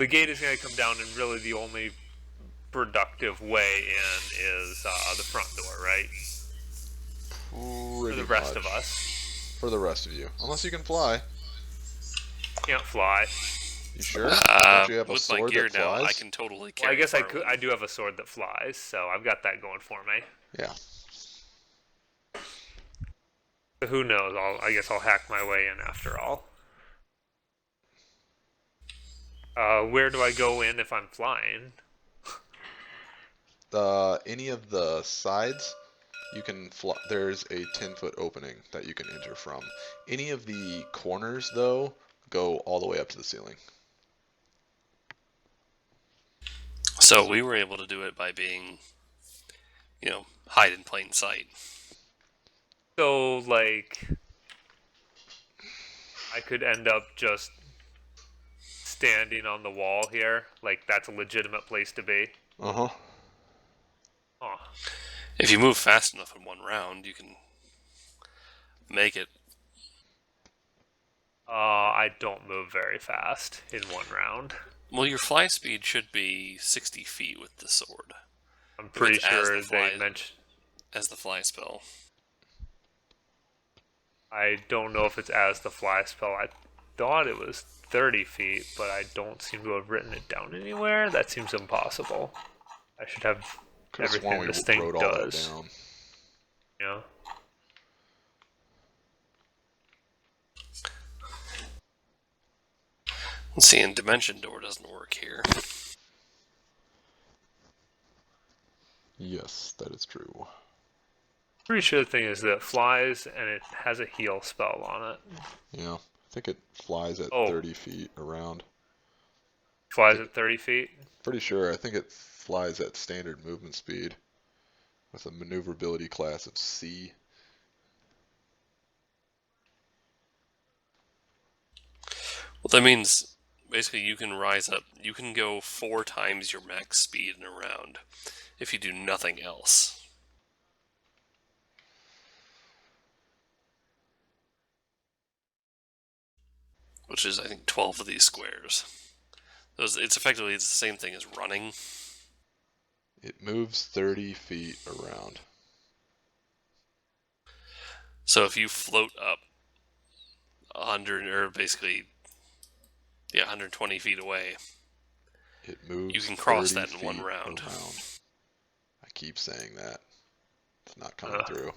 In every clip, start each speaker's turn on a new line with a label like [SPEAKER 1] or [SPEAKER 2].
[SPEAKER 1] The gate is going to come down, and really the only productive way in is the front door, right? For the rest of us.
[SPEAKER 2] For the rest of you. Unless you can fly.
[SPEAKER 1] Can't fly.
[SPEAKER 2] You sure? Don't you have a
[SPEAKER 3] with my
[SPEAKER 2] sword
[SPEAKER 3] gear
[SPEAKER 2] that flies?
[SPEAKER 3] now, I can totally
[SPEAKER 1] Well,
[SPEAKER 3] carry
[SPEAKER 1] I guess I
[SPEAKER 3] Farwood.
[SPEAKER 1] do have a sword that flies, so I've got that going for me.
[SPEAKER 2] Yeah.
[SPEAKER 1] So who knows? I guess I'll hack my way in after all. Where do I go in if I'm flying?
[SPEAKER 2] Any of the sides, you can fly. There's a 10-foot opening that you can enter from. Any of the corners, though, go all the way up to the ceiling.
[SPEAKER 3] So we were able to do it by being, hide in plain sight.
[SPEAKER 1] So, like, I could end up just standing on the wall here. Like, that's a legitimate place to be.
[SPEAKER 2] Uh-huh.
[SPEAKER 1] Oh.
[SPEAKER 3] If you move fast enough in one round, you can make it.
[SPEAKER 1] I don't move very fast in one round.
[SPEAKER 3] Well, your fly speed should be 60 feet with the sword.
[SPEAKER 1] I'm pretty sure
[SPEAKER 3] they
[SPEAKER 1] mentioned
[SPEAKER 3] as the fly spell.
[SPEAKER 1] I don't know if it's as the fly spell. I thought it was 30 feet, but I don't seem to have written it down anywhere. That seems impossible. I should have everything this thing does. Yeah.
[SPEAKER 3] Let's see, and Dimension Door doesn't work here.
[SPEAKER 2] Yes, that is true.
[SPEAKER 1] Pretty sure the thing is that it flies and it has a heal spell on it.
[SPEAKER 2] Yeah, I think it flies at 30 feet around.
[SPEAKER 1] Flies at 30 feet?
[SPEAKER 2] Pretty sure. I think it flies at standard movement speed with a maneuverability class of C.
[SPEAKER 3] Well, that means basically you can rise up. You can go 4 times your max speed in a round if you do nothing else. Which is, I think, 12 of these squares. It's effectively the same thing as running.
[SPEAKER 2] It moves 30 feet around.
[SPEAKER 3] So if you float up 100, or basically, 120 feet away,
[SPEAKER 2] it moves.
[SPEAKER 3] You can cross that in one round.
[SPEAKER 2] I keep saying that. It's not coming through.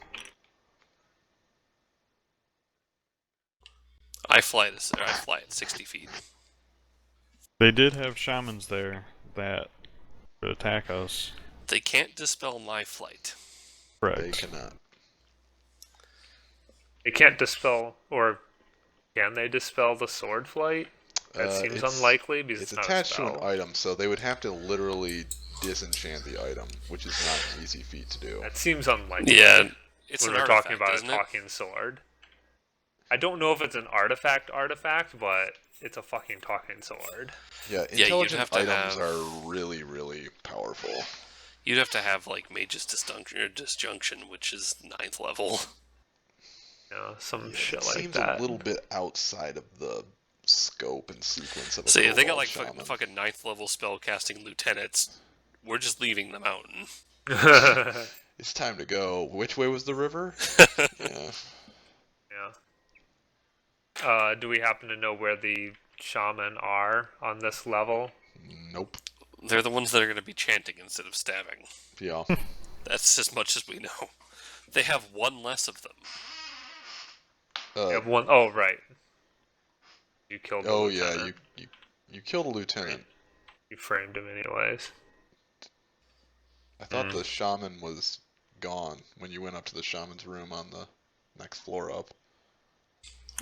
[SPEAKER 3] I fly at 60 feet.
[SPEAKER 4] They did have shamans there that would attack us.
[SPEAKER 3] They can't dispel my flight.
[SPEAKER 4] Right.
[SPEAKER 2] They cannot.
[SPEAKER 1] They can't dispel, or can they dispel the sword flight? That seems unlikely because
[SPEAKER 2] it's
[SPEAKER 1] not
[SPEAKER 2] attached
[SPEAKER 1] a
[SPEAKER 2] to
[SPEAKER 1] spell.
[SPEAKER 2] an item, so they would have to literally disenchant the item, which is not an easy feat to do.
[SPEAKER 1] That seems unlikely.
[SPEAKER 3] Yeah, it's
[SPEAKER 1] when
[SPEAKER 3] an
[SPEAKER 1] we're
[SPEAKER 3] artifact,
[SPEAKER 1] talking about a
[SPEAKER 3] isn't
[SPEAKER 1] talking sword. I don't know if it's an artifact, but it's a fucking talking sword.
[SPEAKER 2] Yeah, intelligent items are really, really powerful.
[SPEAKER 3] You'd have to have like Mage's Disjunction, which is 9th level.
[SPEAKER 1] Yeah, some shit like
[SPEAKER 2] seems
[SPEAKER 1] that.
[SPEAKER 2] A little bit outside of the scope and sequence of a
[SPEAKER 3] See, if they got like
[SPEAKER 2] shaman.
[SPEAKER 3] fucking 9th level spellcasting lieutenants, we're just leaving the mountain.
[SPEAKER 2] It's time to go. Which way was the river? Yeah.
[SPEAKER 1] Yeah. Do we happen to know where the shaman are on this level?
[SPEAKER 2] Nope.
[SPEAKER 3] They're the ones that are going to be chanting instead of stabbing.
[SPEAKER 2] Yeah.
[SPEAKER 3] That's as much as we know. They have one less of them.
[SPEAKER 1] You have one. Oh, right. You killed.
[SPEAKER 2] Oh yeah, you killed a lieutenant.
[SPEAKER 1] You framed him anyways.
[SPEAKER 2] I thought the shaman was gone when you went up to the shaman's room on the next floor up.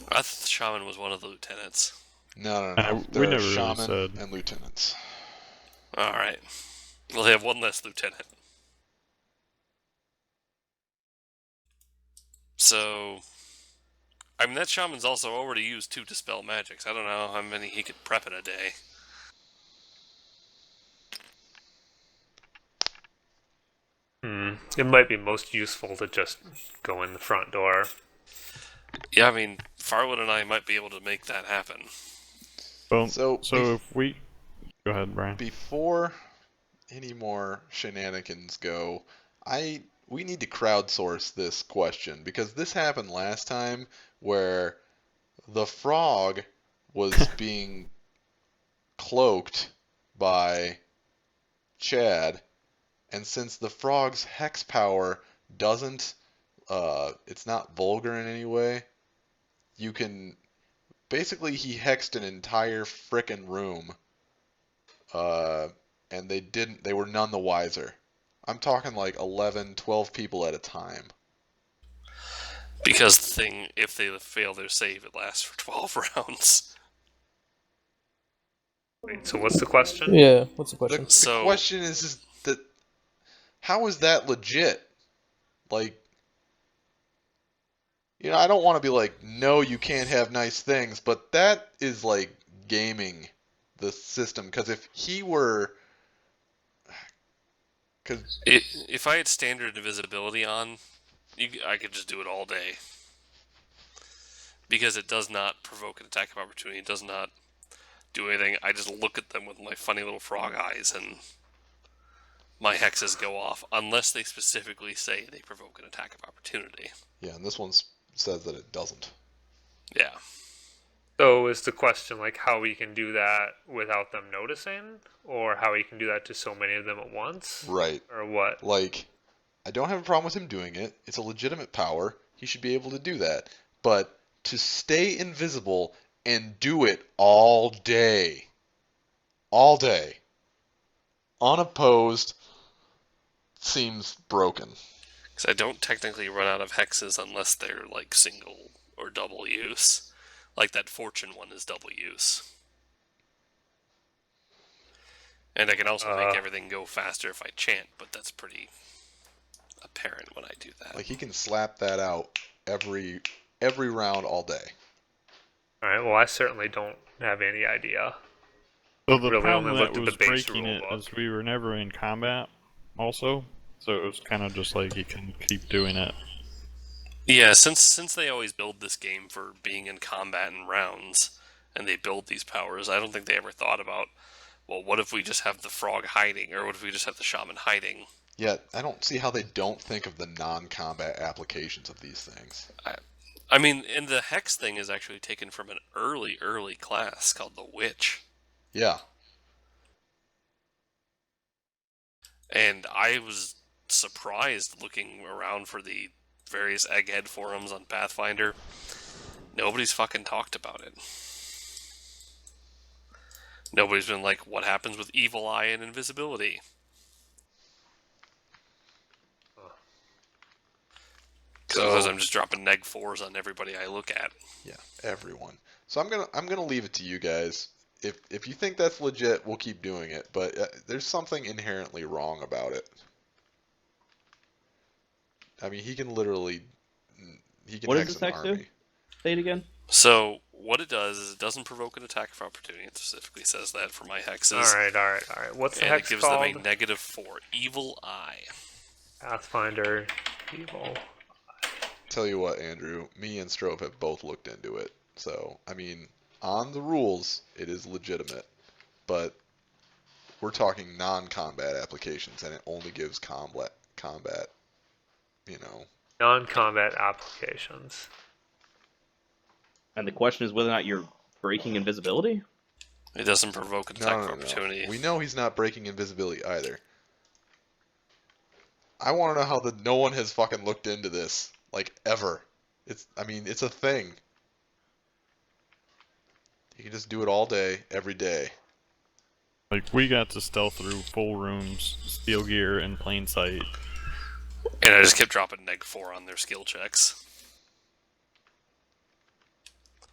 [SPEAKER 3] I thought the shaman was one of the lieutenants.
[SPEAKER 2] No.
[SPEAKER 4] We
[SPEAKER 2] There are
[SPEAKER 4] never really
[SPEAKER 2] shaman
[SPEAKER 4] said.
[SPEAKER 2] and lieutenants.
[SPEAKER 3] Alright. Well, they have one less lieutenant. So, I mean, that shaman's also already used 2 dispel magics. I don't know how many he could prep in a day.
[SPEAKER 1] It might be most useful to just go in the front door.
[SPEAKER 3] Yeah, I mean, Farwood and I might be able to make that happen.
[SPEAKER 4] Well, so if we Go ahead, Brian.
[SPEAKER 2] Before any more shenanigans go, we need to crowdsource this question because this happened last time where the frog was being cloaked by Chad, and since the frog's hex power doesn't, it's not vulgar in any way, you can, basically he hexed an entire frickin' room, and they were none the wiser. I'm talking like 11, 12 people at a time.
[SPEAKER 3] Because the thing, if they fail their save, it lasts for 12 rounds.
[SPEAKER 1] Wait, so what's the question?
[SPEAKER 5] Yeah, what's the question?
[SPEAKER 2] The question is that, how is that legit? Like, I don't want to be like, no, you can't have nice things, but that is like gaming the system. Because if he were,
[SPEAKER 3] If I had standard invisibility on, I could just do it all day. Because it does not provoke an attack of opportunity. It does not do anything. I just look at them with my funny little frog eyes, and my hexes go off, unless they specifically say they provoke an attack of opportunity.
[SPEAKER 2] yeah, and this one says that it doesn't.
[SPEAKER 3] Yeah.
[SPEAKER 1] So is the question like how we can do that without them noticing, or how we can do that to so many of them at once?
[SPEAKER 2] Right.
[SPEAKER 1] Or what?
[SPEAKER 2] Like, I don't have a problem with him doing it. It's a legitimate power. He should be able to do that. But to stay invisible and do it all day, unopposed, seems broken.
[SPEAKER 3] Because I don't technically run out of hexes unless they're like single or double use. Like that fortune one is double use. And I can also make everything go faster if I chant, but that's pretty apparent when I do that.
[SPEAKER 2] Like, he can slap that out every round all day.
[SPEAKER 1] Alright, well I certainly don't have any idea.
[SPEAKER 4] So the
[SPEAKER 1] Really
[SPEAKER 4] problem
[SPEAKER 1] only
[SPEAKER 4] that
[SPEAKER 1] looked at
[SPEAKER 4] was
[SPEAKER 1] the base
[SPEAKER 4] breaking
[SPEAKER 1] rule
[SPEAKER 4] it
[SPEAKER 1] book.
[SPEAKER 4] is we were never in combat, also. So it was kind of just like you can keep doing it.
[SPEAKER 3] Yeah, since they always build this game for being in combat and rounds, and they build these powers, I don't think they ever thought about, well, what if we just have the frog hiding, or what if we just have the shaman hiding?
[SPEAKER 2] Yeah, I don't see how they don't think of the non-combat applications of these things.
[SPEAKER 3] I mean, and the hex thing is actually taken from an early class called the Witch.
[SPEAKER 2] Yeah.
[SPEAKER 3] And I was surprised looking around for the various egghead forums on Pathfinder. Nobody's fucking talked about it. Nobody's been like, what happens with evil eye and invisibility? Because I'm just dropping neg 4s on everybody I look at.
[SPEAKER 2] Yeah, everyone. So I'm gonna leave it to you guys. If you think that's legit, we'll keep doing it. But there's something inherently wrong about it. I mean, he can
[SPEAKER 6] What does
[SPEAKER 2] hex
[SPEAKER 6] this
[SPEAKER 2] an
[SPEAKER 6] hex do?
[SPEAKER 2] army.
[SPEAKER 6] Say it again.
[SPEAKER 3] So, what it does is it doesn't provoke an attack of opportunity. It specifically says that for my hexes.
[SPEAKER 1] Alright. What's the
[SPEAKER 3] And
[SPEAKER 1] hex
[SPEAKER 3] it gives
[SPEAKER 1] called?
[SPEAKER 3] them a negative 4. Evil eye.
[SPEAKER 1] Pathfinder Evil.
[SPEAKER 2] Tell you what, Andrew, me and Strove have both looked into it. So, I mean, on the rules, it is legitimate. But we're talking non-combat applications, and it only gives combat,
[SPEAKER 1] Non-combat applications.
[SPEAKER 6] And the question is whether or not you're breaking invisibility?
[SPEAKER 3] It doesn't provoke an attack of opportunity.
[SPEAKER 2] We know he's not breaking invisibility either. I want to know how no one has fucking looked into this, like, ever. It's a thing. You can just do it all day, every day.
[SPEAKER 4] Like, we got to stealth through full rooms, steel gear, in plain sight.
[SPEAKER 3] And I just kept dropping neg 4 on their skill checks.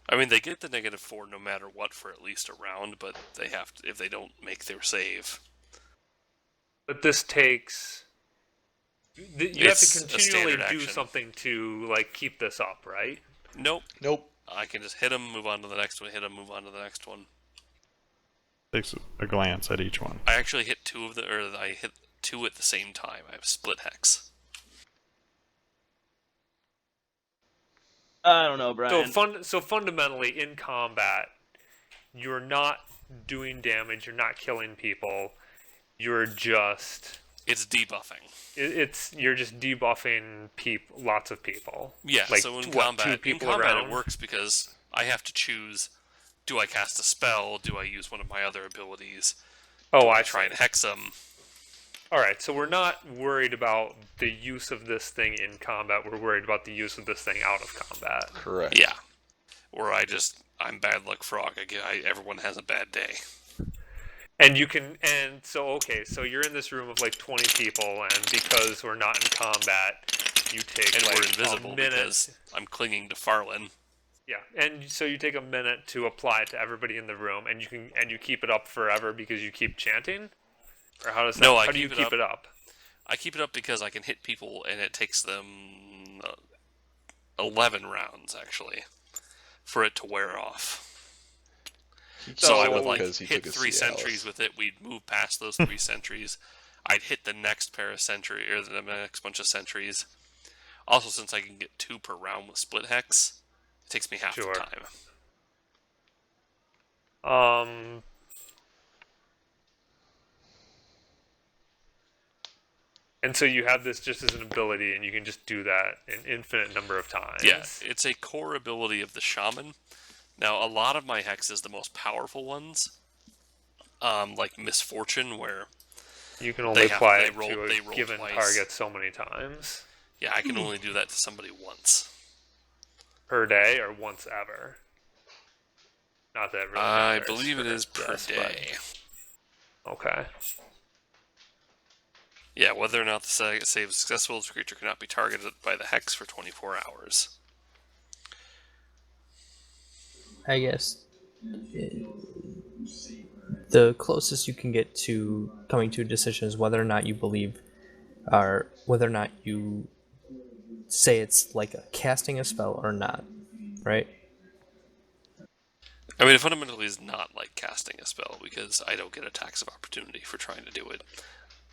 [SPEAKER 3] I mean, they get the negative 4 no matter what for at least a round, but they have to, if they don't make their save.
[SPEAKER 1] But this takes... You have to continually do
[SPEAKER 3] action.
[SPEAKER 1] something to, like, keep this up, right?
[SPEAKER 3] Nope.
[SPEAKER 2] Nope.
[SPEAKER 3] I can just hit them, move on to the next one, hit them, move on to the next one.
[SPEAKER 4] Takes a glance at each one.
[SPEAKER 3] I actually hit 2 of the, or I hit 2 at the same time. I have split hex.
[SPEAKER 6] I don't know, Brian.
[SPEAKER 1] So fundamentally, in combat, you're not doing damage. You're not killing people. You're just
[SPEAKER 3] It's debuffing.
[SPEAKER 1] you're just debuffing lots of people.
[SPEAKER 3] Yeah.
[SPEAKER 1] Like,
[SPEAKER 3] So in
[SPEAKER 1] what,
[SPEAKER 3] combat,
[SPEAKER 1] 2 people
[SPEAKER 3] it
[SPEAKER 1] around?
[SPEAKER 3] works because I have to choose: do I cast a spell? Do I use one of my other abilities?
[SPEAKER 1] Oh,
[SPEAKER 3] I
[SPEAKER 1] I
[SPEAKER 3] try
[SPEAKER 1] see.
[SPEAKER 3] and hex them.
[SPEAKER 1] All right, so we're not worried about the use of this thing in combat. We're worried about the use of this thing out of combat.
[SPEAKER 2] Correct.
[SPEAKER 3] Yeah. Or I'm bad luck frog. Everyone has a bad day.
[SPEAKER 1] And so you're in this room of like 20 people, and because we're not in combat, you take
[SPEAKER 3] And
[SPEAKER 1] like
[SPEAKER 3] we're invisible
[SPEAKER 1] a minute.
[SPEAKER 3] because I'm clinging to Farlin.
[SPEAKER 1] Yeah, and so you take a minute to apply it to everybody in the room, and you keep it up forever because you keep chanting, or how does that?
[SPEAKER 3] No,
[SPEAKER 1] how do you keep it up?
[SPEAKER 3] I keep it up because I can hit people, and it takes them 11 rounds actually for it to wear off. So I would hit 3 sentries with it. We'd move past those 3 sentries. I'd hit the next pair of sentry or the next bunch of sentries. Also, since I can get 2 per round with split hex, it takes me half the time.
[SPEAKER 1] And so you have this just as an ability, and you can just do that an infinite number of times.
[SPEAKER 3] Yeah, it's a core ability of the shaman. Now, a lot of my hexes, the most powerful ones, like Misfortune, where
[SPEAKER 1] you can only apply it to a given target so many times.
[SPEAKER 3] Yeah, I can only do that to somebody once.
[SPEAKER 1] Per day, or once ever? Not that it really
[SPEAKER 3] I
[SPEAKER 1] matters
[SPEAKER 3] believe it is per day.
[SPEAKER 1] But... Okay.
[SPEAKER 3] Yeah, whether or not the save is successful, the creature cannot be targeted by the hex for 24 hours.
[SPEAKER 5] I guess the closest you can get to coming to a decision is whether or not you believe, or whether or not you say it's like casting a spell or not, right?
[SPEAKER 3] I mean, it fundamentally is not like casting a spell because I don't get attacks of opportunity for trying to do it.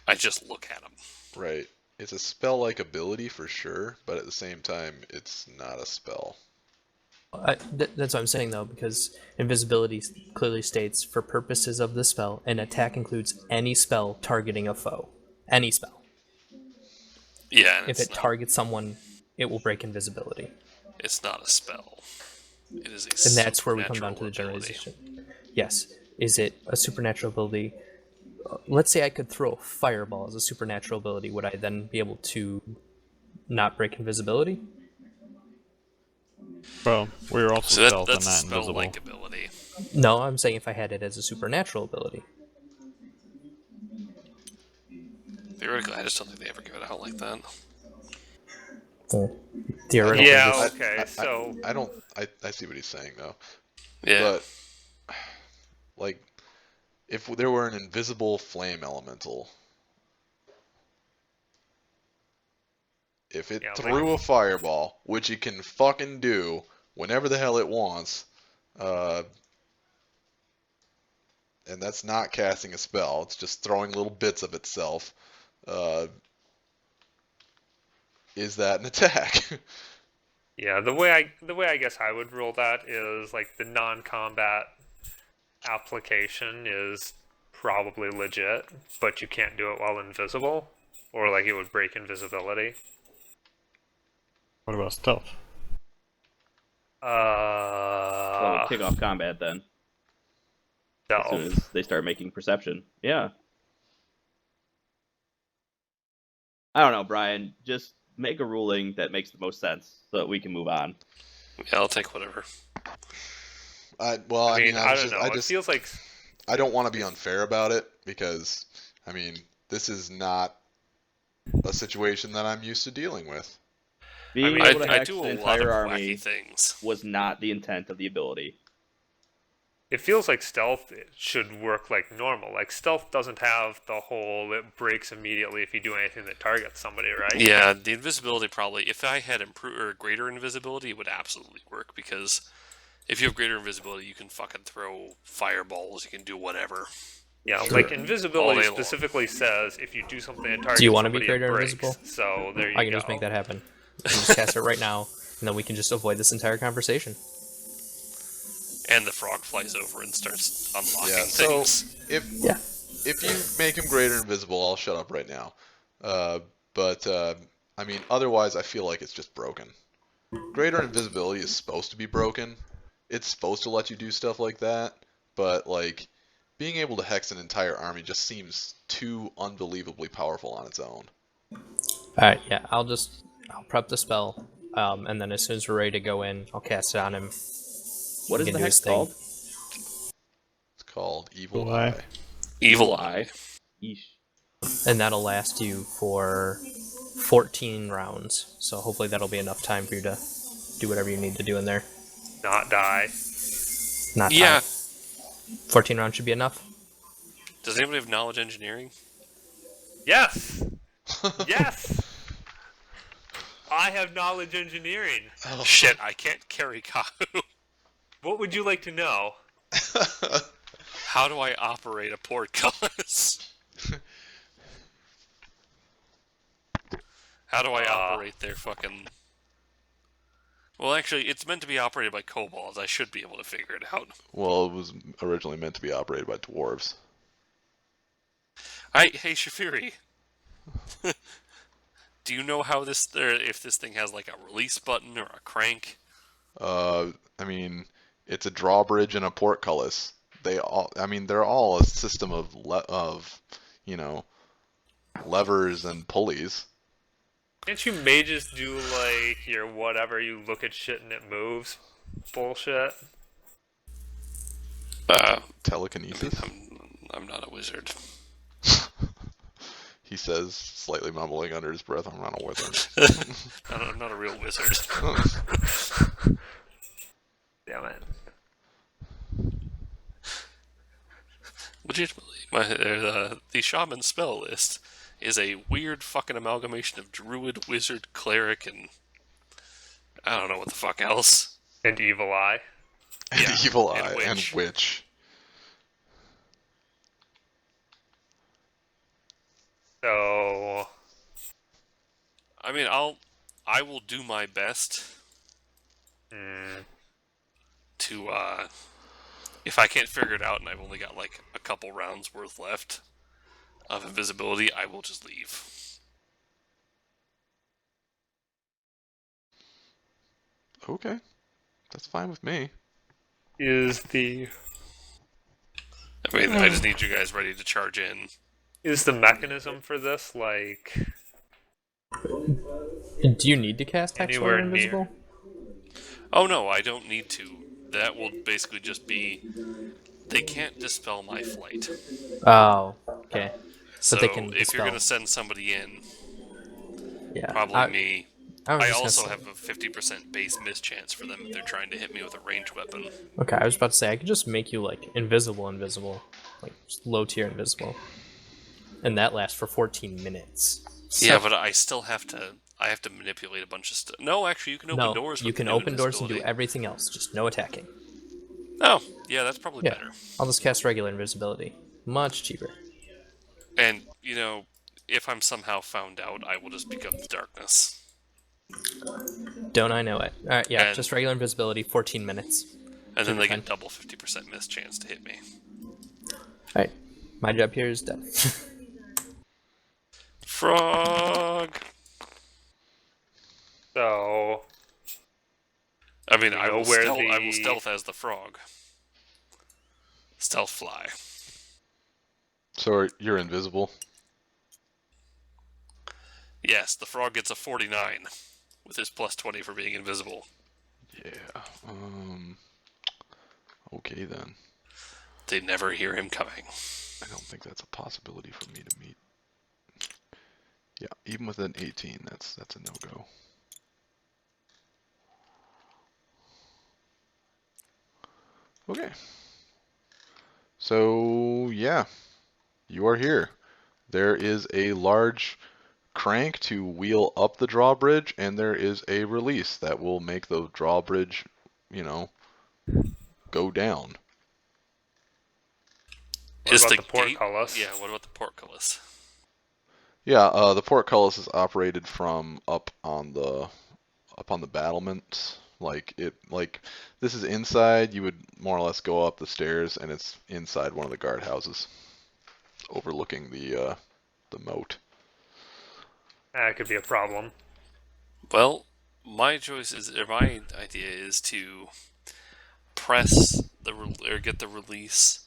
[SPEAKER 3] I just look at them.
[SPEAKER 2] Right. It's a spell-like ability for sure, but at the same time, it's not a spell.
[SPEAKER 5] That's what I'm saying, though, because invisibility clearly states, for purposes of the spell, an attack includes any spell targeting a foe. Any spell.
[SPEAKER 3] Yeah.
[SPEAKER 5] If it targets someone, it will break invisibility.
[SPEAKER 3] It's not a spell. It is a
[SPEAKER 5] and that's where we come down to the generalization. Yes. Is it a supernatural ability? Let's say I could throw a fireball as a supernatural ability. Would I then be able to not break invisibility?
[SPEAKER 4] Well, we're also stealth and
[SPEAKER 3] that's
[SPEAKER 4] not invisible.
[SPEAKER 3] Spell-like ability.
[SPEAKER 5] No, I'm saying if I had it as a supernatural ability.
[SPEAKER 3] Theoretically, I just don't think they ever give it out like that.
[SPEAKER 5] Well, theoretically,
[SPEAKER 1] yeah. Okay.
[SPEAKER 2] I see what he's saying though.
[SPEAKER 3] Yeah.
[SPEAKER 2] But like, if there were an invisible flame elemental, if it threw a fireball, which it can fucking do whenever the hell it wants, and that's not casting a spell, it's just throwing little bits of itself, is that an attack?
[SPEAKER 1] Yeah, the way I guess I would rule that is like the non-combat application is probably legit, but you can't do it while invisible, or like it would break invisibility.
[SPEAKER 4] What about stealth?
[SPEAKER 6] Well, kick off combat then.
[SPEAKER 1] Stealth.
[SPEAKER 6] As soon as they start making perception. Yeah. I don't know, Brian. Just make a ruling that makes the most sense so that we can move on.
[SPEAKER 3] Yeah, I'll take whatever.
[SPEAKER 1] I don't know. It feels like
[SPEAKER 2] I don't want to be unfair about it because, I mean, this is not a situation that I'm used to dealing with.
[SPEAKER 6] Being able to
[SPEAKER 3] I
[SPEAKER 6] hex
[SPEAKER 3] do
[SPEAKER 6] the
[SPEAKER 3] a lot of
[SPEAKER 6] entire
[SPEAKER 3] wacky
[SPEAKER 6] army
[SPEAKER 3] things.
[SPEAKER 6] was not the intent of the ability.
[SPEAKER 1] it feels like stealth should work like normal. Like stealth doesn't have the whole it breaks immediately if you do anything that targets somebody, right?
[SPEAKER 3] Yeah, the invisibility probably. If I had greater invisibility, it would absolutely work because if you have greater invisibility, you can fucking throw fireballs. You can do whatever.
[SPEAKER 1] Yeah, like invisibility specifically says if you do something that targets somebody,
[SPEAKER 5] do you want to be
[SPEAKER 1] it
[SPEAKER 5] greater
[SPEAKER 1] breaks.
[SPEAKER 5] invisible?
[SPEAKER 1] So there you go.
[SPEAKER 5] I can just make that happen. I can just cast it right now, and then we can just avoid this entire conversation.
[SPEAKER 3] And the frog flies over and starts unlocking
[SPEAKER 2] Yeah, so
[SPEAKER 3] things.
[SPEAKER 2] if you make him greater invisible, I'll shut up right now. But I mean, otherwise, I feel like it's just broken. Greater invisibility is supposed to be broken. It's supposed to let you do stuff like that, but like being able to hex an entire army just seems too unbelievably powerful on its own.
[SPEAKER 5] Alright, yeah, I'll prep the spell, and then as soon as we're ready to go in, I'll cast it on him.
[SPEAKER 6] What
[SPEAKER 5] He
[SPEAKER 6] is
[SPEAKER 5] can
[SPEAKER 6] the
[SPEAKER 5] do
[SPEAKER 6] hex
[SPEAKER 5] his thing.
[SPEAKER 6] called?
[SPEAKER 2] It's called Evil
[SPEAKER 4] Evil
[SPEAKER 2] Eye.
[SPEAKER 4] Eye.
[SPEAKER 3] Evil Eye.
[SPEAKER 6] Yeesh.
[SPEAKER 5] And that'll last you for 14 rounds. So hopefully that'll be enough time for you to do whatever you need to do in there.
[SPEAKER 1] Not die.
[SPEAKER 5] Not
[SPEAKER 3] Yeah.
[SPEAKER 5] die. 14 rounds should be enough.
[SPEAKER 3] Does anybody have knowledge engineering?
[SPEAKER 1] Yes! Yes! I have knowledge engineering.
[SPEAKER 2] Oh.
[SPEAKER 3] Shit, I can't carry Kahu.
[SPEAKER 1] What would you like to know?
[SPEAKER 3] How do I operate a portcullis? How do I operate their fucking... Well, actually, it's meant to be operated by kobolds. I should be able to figure it out.
[SPEAKER 2] Well, it was originally meant to be operated by dwarves.
[SPEAKER 3] Hey, Shafiri. Do you know how this, if this thing has like a release button or a crank?
[SPEAKER 2] I mean, it's a drawbridge and a portcullis. They're all a system of levers and pulleys.
[SPEAKER 1] Can't you mages do like your whatever, you look at shit and it moves bullshit?
[SPEAKER 2] Telekinesis?
[SPEAKER 3] I'm not a wizard.
[SPEAKER 2] He says, slightly mumbling under his breath, I'm not a wizard.
[SPEAKER 3] I'm not a real wizard.
[SPEAKER 1] Damn it.
[SPEAKER 3] Legitimately, the shaman spell list is a weird fucking amalgamation of druid, wizard, cleric, and I don't know what the fuck else.
[SPEAKER 1] And Evil Eye.
[SPEAKER 3] Yeah,
[SPEAKER 2] Evil
[SPEAKER 3] and
[SPEAKER 2] Eye
[SPEAKER 3] witch.
[SPEAKER 2] and Witch.
[SPEAKER 1] So
[SPEAKER 3] I mean, I will do my best to if I can't figure it out and I've only got like a couple rounds worth left of invisibility, I will just leave.
[SPEAKER 2] Okay. That's fine with me.
[SPEAKER 1] is the
[SPEAKER 3] I just need you guys ready to charge in.
[SPEAKER 1] is the mechanism for this like
[SPEAKER 5] And do you need to cast Hex
[SPEAKER 1] Anywhere
[SPEAKER 5] while you're invisible?
[SPEAKER 1] near.
[SPEAKER 3] Oh no, I don't need to. That will basically just be they can't dispel my flight.
[SPEAKER 5] Oh, okay.
[SPEAKER 3] So
[SPEAKER 5] But they can
[SPEAKER 3] if
[SPEAKER 5] dispel.
[SPEAKER 3] you're gonna send somebody in,
[SPEAKER 5] Yeah.
[SPEAKER 3] probably me.
[SPEAKER 5] I was
[SPEAKER 3] I
[SPEAKER 5] just
[SPEAKER 3] also
[SPEAKER 5] gonna
[SPEAKER 3] have a 50% base miss chance for them if they're trying to hit me with a ranged weapon.
[SPEAKER 5] say, okay, I was about to say I could just make you like invisible, like just low tier invisible, and that lasts for 14 minutes. So,
[SPEAKER 3] Yeah, but I still have to. I have to manipulate a bunch of stuff. No, actually, you can open
[SPEAKER 5] no,
[SPEAKER 3] doors.
[SPEAKER 5] you
[SPEAKER 3] with
[SPEAKER 5] can
[SPEAKER 3] no
[SPEAKER 5] open doors and do
[SPEAKER 3] invisibility.
[SPEAKER 5] everything else, just no attacking.
[SPEAKER 3] Oh, yeah, that's probably
[SPEAKER 5] Yeah,
[SPEAKER 3] better.
[SPEAKER 5] I'll just cast regular invisibility, much cheaper.
[SPEAKER 3] And if I'm somehow found out, I will just become the darkness.
[SPEAKER 5] Don't I know it? All right, yeah,
[SPEAKER 3] And-
[SPEAKER 5] just regular invisibility, 14 minutes.
[SPEAKER 3] And then
[SPEAKER 5] Should be
[SPEAKER 3] they
[SPEAKER 5] fine.
[SPEAKER 3] get double 50% miss chance to hit me.
[SPEAKER 5] All right, my job here is done.
[SPEAKER 3] Frog.
[SPEAKER 1] so
[SPEAKER 3] I mean,
[SPEAKER 1] You
[SPEAKER 3] I
[SPEAKER 1] know
[SPEAKER 3] will,
[SPEAKER 1] where
[SPEAKER 3] I will
[SPEAKER 1] the-
[SPEAKER 3] stealth as the frog. Stealth fly.
[SPEAKER 2] So you're invisible?
[SPEAKER 3] Yes, the frog gets a 49 with his plus 20 for being invisible.
[SPEAKER 2] Yeah. Okay then.
[SPEAKER 3] They never hear him coming.
[SPEAKER 2] I don't think that's a possibility for me to meet. Yeah, even with an 18, that's a no-go. Okay. So, yeah. You are here. There is a large crank to wheel up the drawbridge, and there is a release that will make the drawbridge, go down.
[SPEAKER 1] What about the portcullis?
[SPEAKER 3] Yeah, what about the portcullis?
[SPEAKER 2] Yeah, the portcullis is operated from up on the battlements, Like this is inside. You would more or less go up the stairs, and it's inside one of the guardhouses, overlooking the moat.
[SPEAKER 1] That could be a problem.
[SPEAKER 3] Well, my idea is to press or get the release.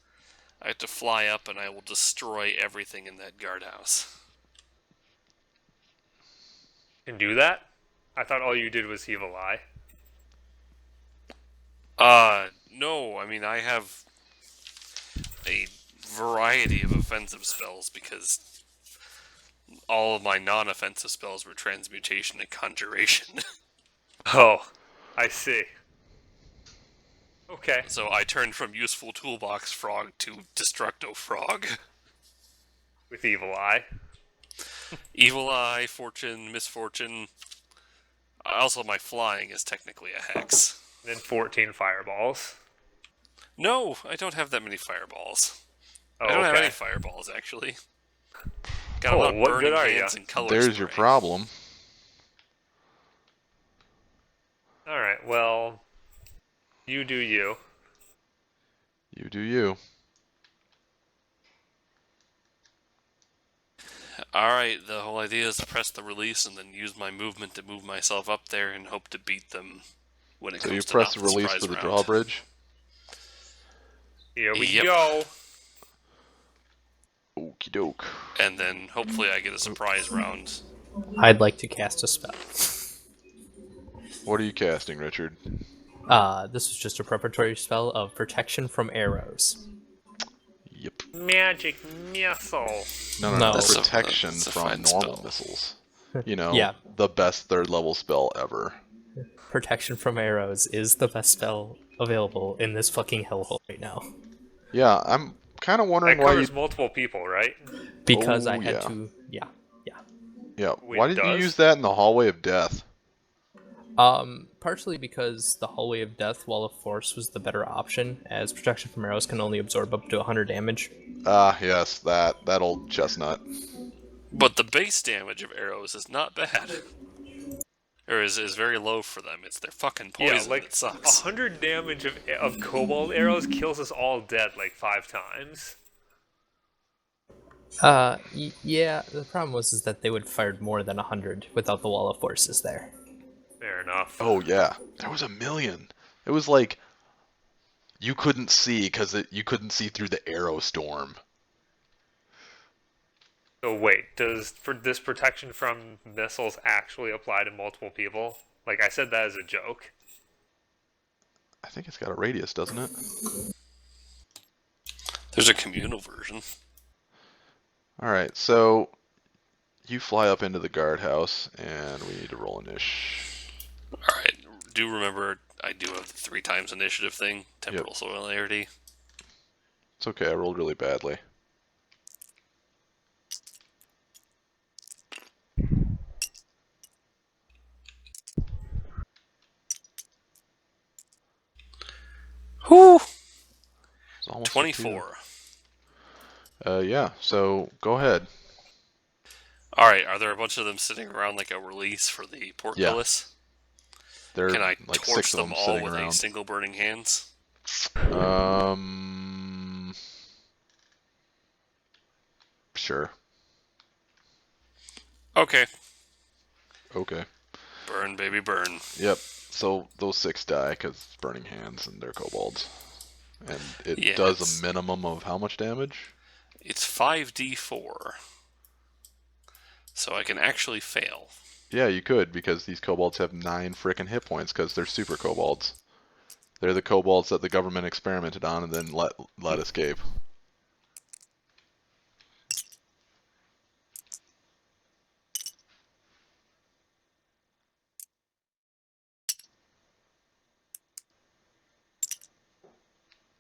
[SPEAKER 3] I have to fly up, and I will destroy everything in that guardhouse.
[SPEAKER 1] Can do that? I thought all you did was evil eye.
[SPEAKER 3] No. I mean, I have a variety of offensive spells because all of my non-offensive spells were transmutation and conjuration.
[SPEAKER 1] Oh, I see. Okay.
[SPEAKER 3] So I turned from useful toolbox frog to destructo frog.
[SPEAKER 1] With evil eye.
[SPEAKER 3] Evil eye, fortune, misfortune. Also, my flying is technically a hex.
[SPEAKER 1] And then 14 fireballs.
[SPEAKER 3] No, I don't have that many fireballs.
[SPEAKER 1] Oh,
[SPEAKER 3] I don't have
[SPEAKER 1] okay.
[SPEAKER 3] any fireballs, actually. Got a
[SPEAKER 1] Oh,
[SPEAKER 3] lot of
[SPEAKER 1] what
[SPEAKER 3] burning
[SPEAKER 1] good are
[SPEAKER 3] hands
[SPEAKER 1] ya?
[SPEAKER 3] and color
[SPEAKER 2] There's
[SPEAKER 3] spray.
[SPEAKER 2] your problem.
[SPEAKER 1] Alright, well, you do you.
[SPEAKER 2] You do you.
[SPEAKER 3] Alright, the whole idea is to press the release and then use my movement to move myself up there and hope to beat them when it
[SPEAKER 2] So
[SPEAKER 3] comes
[SPEAKER 2] you
[SPEAKER 3] to
[SPEAKER 2] press
[SPEAKER 3] not
[SPEAKER 2] the release
[SPEAKER 3] surprise
[SPEAKER 2] for the
[SPEAKER 3] round.
[SPEAKER 2] drawbridge.
[SPEAKER 1] Here we
[SPEAKER 3] Yep.
[SPEAKER 1] go.
[SPEAKER 2] Okie doke.
[SPEAKER 3] And then hopefully I get a surprise round.
[SPEAKER 5] I'd like to cast a spell.
[SPEAKER 2] What are you casting, Richard?
[SPEAKER 5] This was just a preparatory spell of protection from arrows.
[SPEAKER 2] Yep.
[SPEAKER 1] Magic missile.
[SPEAKER 2] No.
[SPEAKER 5] That's
[SPEAKER 2] Protection
[SPEAKER 3] that's a
[SPEAKER 2] from
[SPEAKER 3] fine
[SPEAKER 2] normal
[SPEAKER 3] spell.
[SPEAKER 2] missiles. You know,
[SPEAKER 5] Yeah.
[SPEAKER 2] the best third level spell ever.
[SPEAKER 5] Protection from arrows is the best spell available in this fucking hellhole right now.
[SPEAKER 2] Yeah, I'm kind of wondering
[SPEAKER 1] That
[SPEAKER 2] why you.
[SPEAKER 1] covers multiple people, right?
[SPEAKER 5] Because
[SPEAKER 2] Oh,
[SPEAKER 5] I had
[SPEAKER 2] yeah.
[SPEAKER 5] to, yeah.
[SPEAKER 2] Yeah.
[SPEAKER 1] Wait,
[SPEAKER 2] Why
[SPEAKER 1] it
[SPEAKER 2] did you
[SPEAKER 1] does?
[SPEAKER 2] use that in the hallway of death?
[SPEAKER 5] Partially because the Hallway of Death Wall of Force was the better option, as protection from arrows can only absorb up to 100 damage.
[SPEAKER 2] Yes, that old chestnut.
[SPEAKER 3] But the base damage of arrows is not bad. Or is very low for them. It's their fucking poison
[SPEAKER 1] Yeah, like
[SPEAKER 3] that sucks.
[SPEAKER 1] 100 damage of kobold arrows kills us all dead like 5 times.
[SPEAKER 5] Yeah, the problem is that they would have fired more than 100 without the Wall of Forces there.
[SPEAKER 1] Fair enough.
[SPEAKER 2] Oh yeah, there was 1,000,000. It was like you couldn't see because you couldn't see through the arrow storm.
[SPEAKER 1] So wait, does this protection from missiles actually apply to multiple people? Like I said that as a joke.
[SPEAKER 2] I think it's got a radius, doesn't it?
[SPEAKER 3] There's a communal version.
[SPEAKER 2] All right, so you fly up into the guardhouse, and we need to roll an ish.
[SPEAKER 3] Alright, do remember I do have the 3 times initiative thing. Temporal similarity.
[SPEAKER 2] It's okay, I rolled really badly.
[SPEAKER 3] Whew!
[SPEAKER 2] It's almost a
[SPEAKER 3] 24.
[SPEAKER 2] 2. Yeah, so go ahead.
[SPEAKER 3] Alright, are there a bunch of them sitting around like a release for the portcullis?
[SPEAKER 2] There
[SPEAKER 3] Can
[SPEAKER 2] are
[SPEAKER 3] I
[SPEAKER 2] like
[SPEAKER 3] torch
[SPEAKER 2] 6 of
[SPEAKER 3] them
[SPEAKER 2] them
[SPEAKER 3] all
[SPEAKER 2] sitting
[SPEAKER 3] with a
[SPEAKER 2] around.
[SPEAKER 3] single burning hands?
[SPEAKER 2] Sure.
[SPEAKER 3] Okay.
[SPEAKER 2] Okay.
[SPEAKER 3] Burn, baby, burn.
[SPEAKER 2] Yep. So those 6 die because it's burning hands and they're kobolds. And it
[SPEAKER 3] Yeah,
[SPEAKER 2] does
[SPEAKER 3] it's-
[SPEAKER 2] a minimum of how much damage?
[SPEAKER 3] It's 5d4. So I can actually fail.
[SPEAKER 2] Yeah, you could, because these kobolds have 9 frickin' hit points because they're super kobolds. They're the kobolds that the government experimented on and then let escape.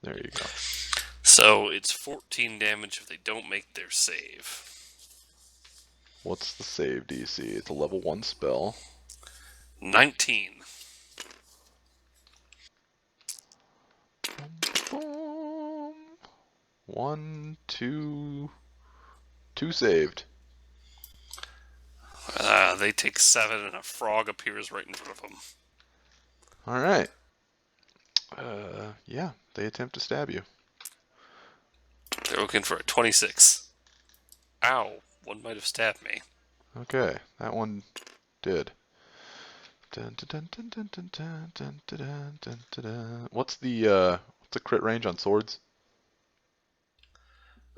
[SPEAKER 2] There you go.
[SPEAKER 3] So it's 14 damage if they don't make their save.
[SPEAKER 2] What's the save DC? It's a level 1 spell.
[SPEAKER 3] 19.
[SPEAKER 2] Boom. 1, 2... 2 saved.
[SPEAKER 3] They take 7 and a frog appears right in front of them.
[SPEAKER 2] All right. Yeah, they attempt to stab you.
[SPEAKER 3] They're looking for a 26. Ow, one might have stabbed me.
[SPEAKER 2] Okay, that one did. Dun, dun, dun, dun, dun, dun, dun, dun, dun, dun, dun, dun. What's the crit range on swords?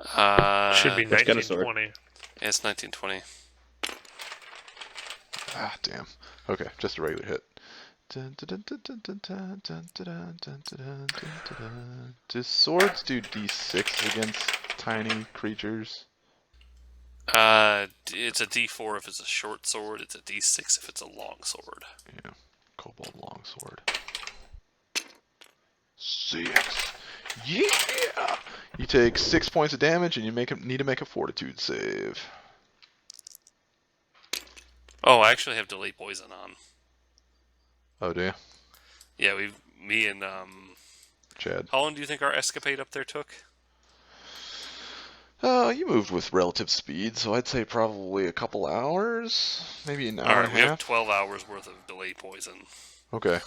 [SPEAKER 1] Should be
[SPEAKER 6] Which kind of sword?
[SPEAKER 1] 1920.
[SPEAKER 3] Yeah, it's 1920.
[SPEAKER 2] Ah, damn. Okay, just a regular hit. Dun, dun, dun, dun, dun, dun, dun, dun, dun, dun, dun, dun, dun, dun. Do swords do d6 against tiny creatures?
[SPEAKER 3] It's a D4 if it's a short sword. It's a D6 if it's a long sword.
[SPEAKER 2] Yeah, kobold longsword. 6. Yeah! You take 6 points of damage and you need to make a fortitude save.
[SPEAKER 3] Oh, I actually have delay poison on.
[SPEAKER 2] Oh, do you?
[SPEAKER 3] Yeah, me and
[SPEAKER 2] Chad.
[SPEAKER 3] How long do you think our escapade up there took?
[SPEAKER 2] You moved with relative speed, so I'd say probably a couple hours, maybe an hour and a
[SPEAKER 3] Alright, we have
[SPEAKER 2] half.
[SPEAKER 3] 12 hours worth of delay poison.
[SPEAKER 2] Okay.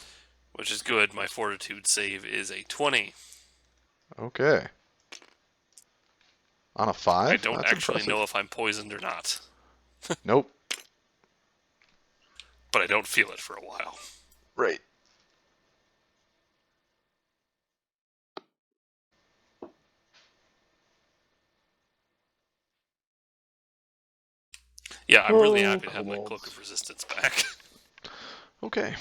[SPEAKER 3] Which is good. My fortitude save is a 20.
[SPEAKER 2] Okay. On a 5?
[SPEAKER 3] I don't
[SPEAKER 2] That's
[SPEAKER 3] actually
[SPEAKER 2] impressive.
[SPEAKER 3] know if I'm poisoned or not.
[SPEAKER 2] Nope.
[SPEAKER 3] But I don't feel it for a while.
[SPEAKER 2] Right.
[SPEAKER 3] Yeah, I'm really happy to have my
[SPEAKER 6] Kobolds.
[SPEAKER 3] Cloak of Resistance back.
[SPEAKER 2] Okay.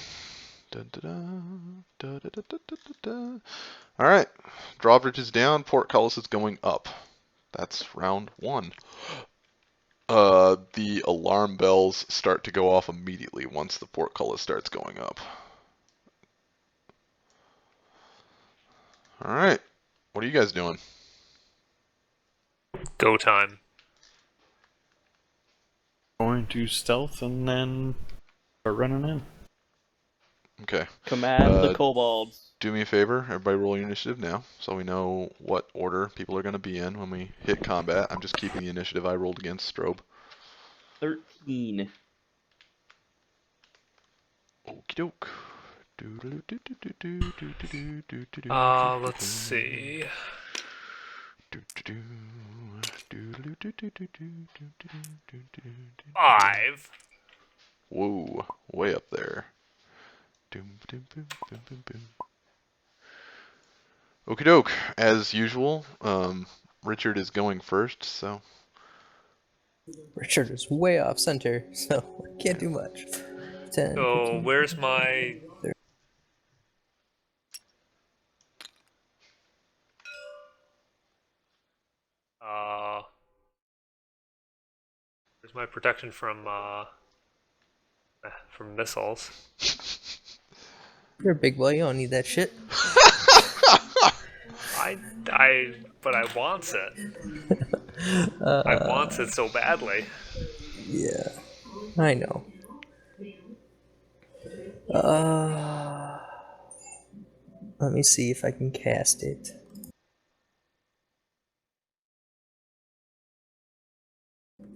[SPEAKER 2] Dun, dun, dun, dun, dun, dun, dun, dun, dun. All right. Drawbridge is down. Portcullis is going up. That's round 1. The alarm bells start to go off immediately once the portcullis starts going up. All right. What are you guys doing?
[SPEAKER 1] Go time.
[SPEAKER 4] Going to stealth and then start running in.
[SPEAKER 2] Okay.
[SPEAKER 6] Command the kobolds.
[SPEAKER 2] Do me a favor, everybody roll your initiative now, so we know what order people are going to be in when we hit combat. I'm just keeping the initiative I rolled against Strobe.
[SPEAKER 6] 13.
[SPEAKER 2] Okie doke.
[SPEAKER 1] Let's see. 5.
[SPEAKER 2] Whoa, way up there. Okie doke. As usual, Richard is going first, so.
[SPEAKER 5] Richard is way off center, so I can't do much. 10.
[SPEAKER 1] So
[SPEAKER 5] 15,
[SPEAKER 1] where's my... Where's my protection from missiles?
[SPEAKER 5] You're a big boy, you don't need that shit.
[SPEAKER 1] But I wants it. I wants it so badly.
[SPEAKER 5] Yeah, I know. Let me see if I can cast it.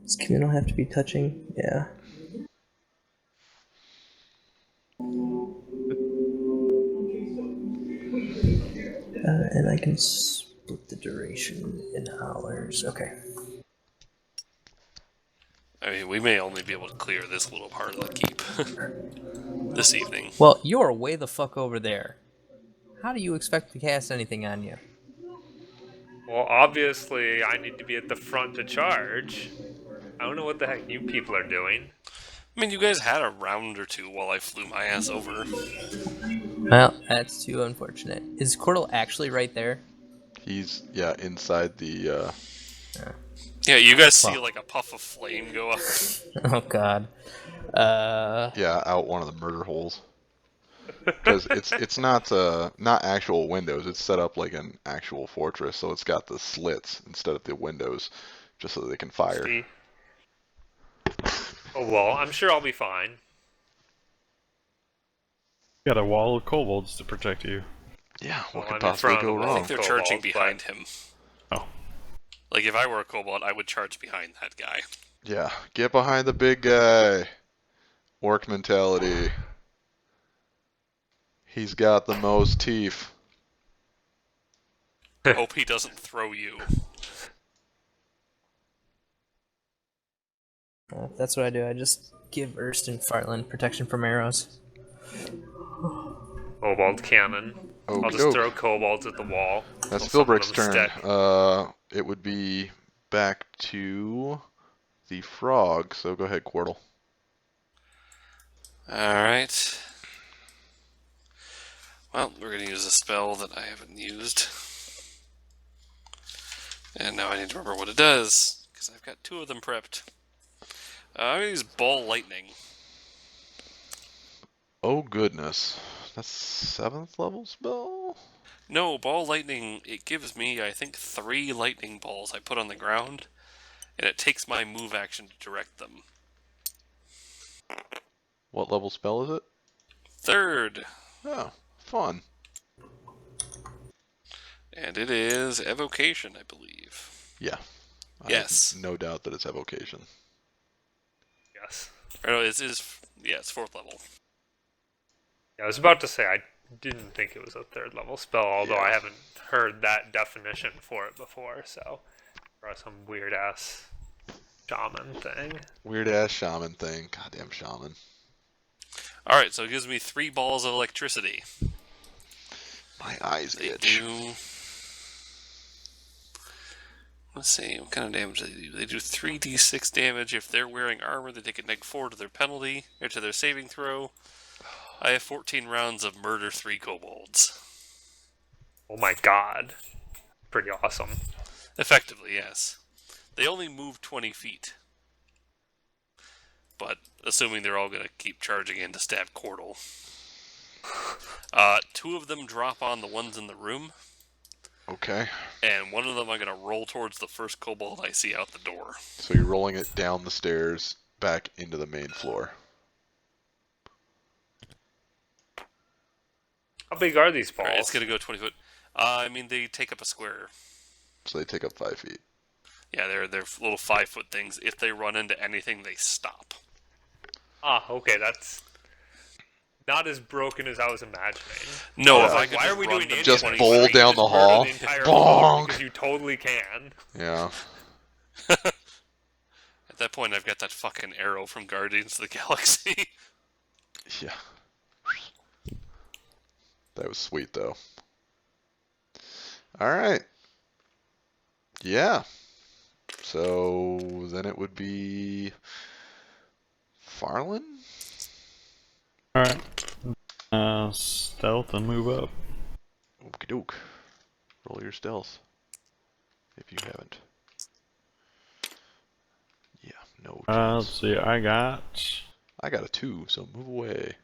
[SPEAKER 5] Does communal have to be touching? Yeah. And I can split the duration in hours. Okay.
[SPEAKER 3] I mean, we may only be able to clear this little part of the keep this evening.
[SPEAKER 5] Well, you're way the fuck over there. How do you expect to cast anything on you?
[SPEAKER 1] Well, obviously, I need to be at the front to charge. I don't know what the heck you people are doing.
[SPEAKER 3] I mean, you guys had a round or two while I flew my ass over.
[SPEAKER 5] Well, that's too unfortunate. Is Cordell actually right there?
[SPEAKER 2] He's, yeah, inside the,
[SPEAKER 3] Yeah, you guys see
[SPEAKER 5] Wow.
[SPEAKER 3] like a puff of flame go up.
[SPEAKER 5] Oh god.
[SPEAKER 2] yeah, out one of the murder holes. Because it's not actual windows. It's set up like an actual fortress, so it's got the slits instead of the windows, just so that they can fire.
[SPEAKER 1] See? Oh well, I'm sure I'll be fine.
[SPEAKER 4] You got a wall of kobolds to protect you.
[SPEAKER 2] Yeah, what
[SPEAKER 1] Well,
[SPEAKER 2] could
[SPEAKER 1] I'm in
[SPEAKER 2] possibly
[SPEAKER 1] front of
[SPEAKER 2] go
[SPEAKER 1] the
[SPEAKER 3] I
[SPEAKER 1] wall.
[SPEAKER 2] wrong?
[SPEAKER 3] think they're charging
[SPEAKER 1] Kobolds,
[SPEAKER 3] behind
[SPEAKER 1] but-
[SPEAKER 3] him.
[SPEAKER 4] Oh.
[SPEAKER 3] Like, if I were a kobold, I would charge behind that guy.
[SPEAKER 2] Yeah, get behind the big guy. Orc mentality. He's got the most teeth.
[SPEAKER 3] Hope he doesn't throw you.
[SPEAKER 5] That's what I do. I just give Erst and Fartland protection from arrows.
[SPEAKER 1] Kobold cannon. I'll just throw kobolds at the wall.
[SPEAKER 2] That's Philbrick's turn. It would be back to the frog, so go ahead, Quirtle.
[SPEAKER 3] Alright. Well, we're going to use a spell that I haven't used. And now I need to remember what it does, because I've got 2 of them prepped. I'm going to use Ball Lightning.
[SPEAKER 2] Oh, goodness. That's 7th level spell?
[SPEAKER 3] No, Ball Lightning, it gives me, I think, 3 lightning balls I put on the ground, and it takes my move action to direct them.
[SPEAKER 2] What level spell is it?
[SPEAKER 3] 3rd.
[SPEAKER 2] Oh, fun.
[SPEAKER 3] And it is Evocation, I believe.
[SPEAKER 2] Yeah.
[SPEAKER 3] Yes.
[SPEAKER 2] No doubt that it's Evocation.
[SPEAKER 1] Yes.
[SPEAKER 3] Or no, it's 4th level.
[SPEAKER 1] Yeah, I was about to say I didn't think it was a 3rd level spell, although I haven't heard that definition for it before, so or some weird ass shaman thing.
[SPEAKER 2] Weird ass shaman thing. Goddamn shaman.
[SPEAKER 3] Alright, so it gives me 3 balls of electricity.
[SPEAKER 2] My eyes
[SPEAKER 3] They
[SPEAKER 2] itch.
[SPEAKER 3] do... Let's see, what kind of damage do they do? They do 3d6 damage. If they're wearing armor, they take a -4 to their penalty, or to their saving throw. I have 14 rounds of murder 3 kobolds.
[SPEAKER 1] Oh my god. Pretty awesome.
[SPEAKER 3] Effectively, yes. They only move 20 feet. But, assuming they're all going to keep charging in to stab Quirtle. 2 of them drop on the ones in the room.
[SPEAKER 2] Okay.
[SPEAKER 3] And one of them I'm going to roll towards the first kobold I see out the door.
[SPEAKER 2] So you're rolling it down the stairs back into the main floor.
[SPEAKER 1] How big are these balls?
[SPEAKER 3] Right, it's going to go 20 foot. I mean, they take up a square.
[SPEAKER 2] So they take up 5 feet.
[SPEAKER 3] Yeah, they're little 5-foot things. If they run into anything, they stop.
[SPEAKER 1] Ah, okay, that's not as broken as I was imagining.
[SPEAKER 3] No, if I could
[SPEAKER 1] why are we
[SPEAKER 3] run
[SPEAKER 1] doing
[SPEAKER 3] them
[SPEAKER 2] just
[SPEAKER 3] 20
[SPEAKER 2] bowl
[SPEAKER 3] feet,
[SPEAKER 2] down the
[SPEAKER 1] murder
[SPEAKER 2] hall?
[SPEAKER 1] the entire
[SPEAKER 2] Bonk!
[SPEAKER 1] floor because you totally can.
[SPEAKER 2] Yeah.
[SPEAKER 3] At that point, I've got that fucking arrow from Guardians of the Galaxy.
[SPEAKER 2] Yeah. That was sweet, though. Alright. Yeah. So then it would be Farland?
[SPEAKER 4] Alright. Stealth and move up.
[SPEAKER 2] Okie doke. Roll your stealth. If you haven't. Yeah, no chance.
[SPEAKER 4] Let's see, I got
[SPEAKER 2] a 2, so move away.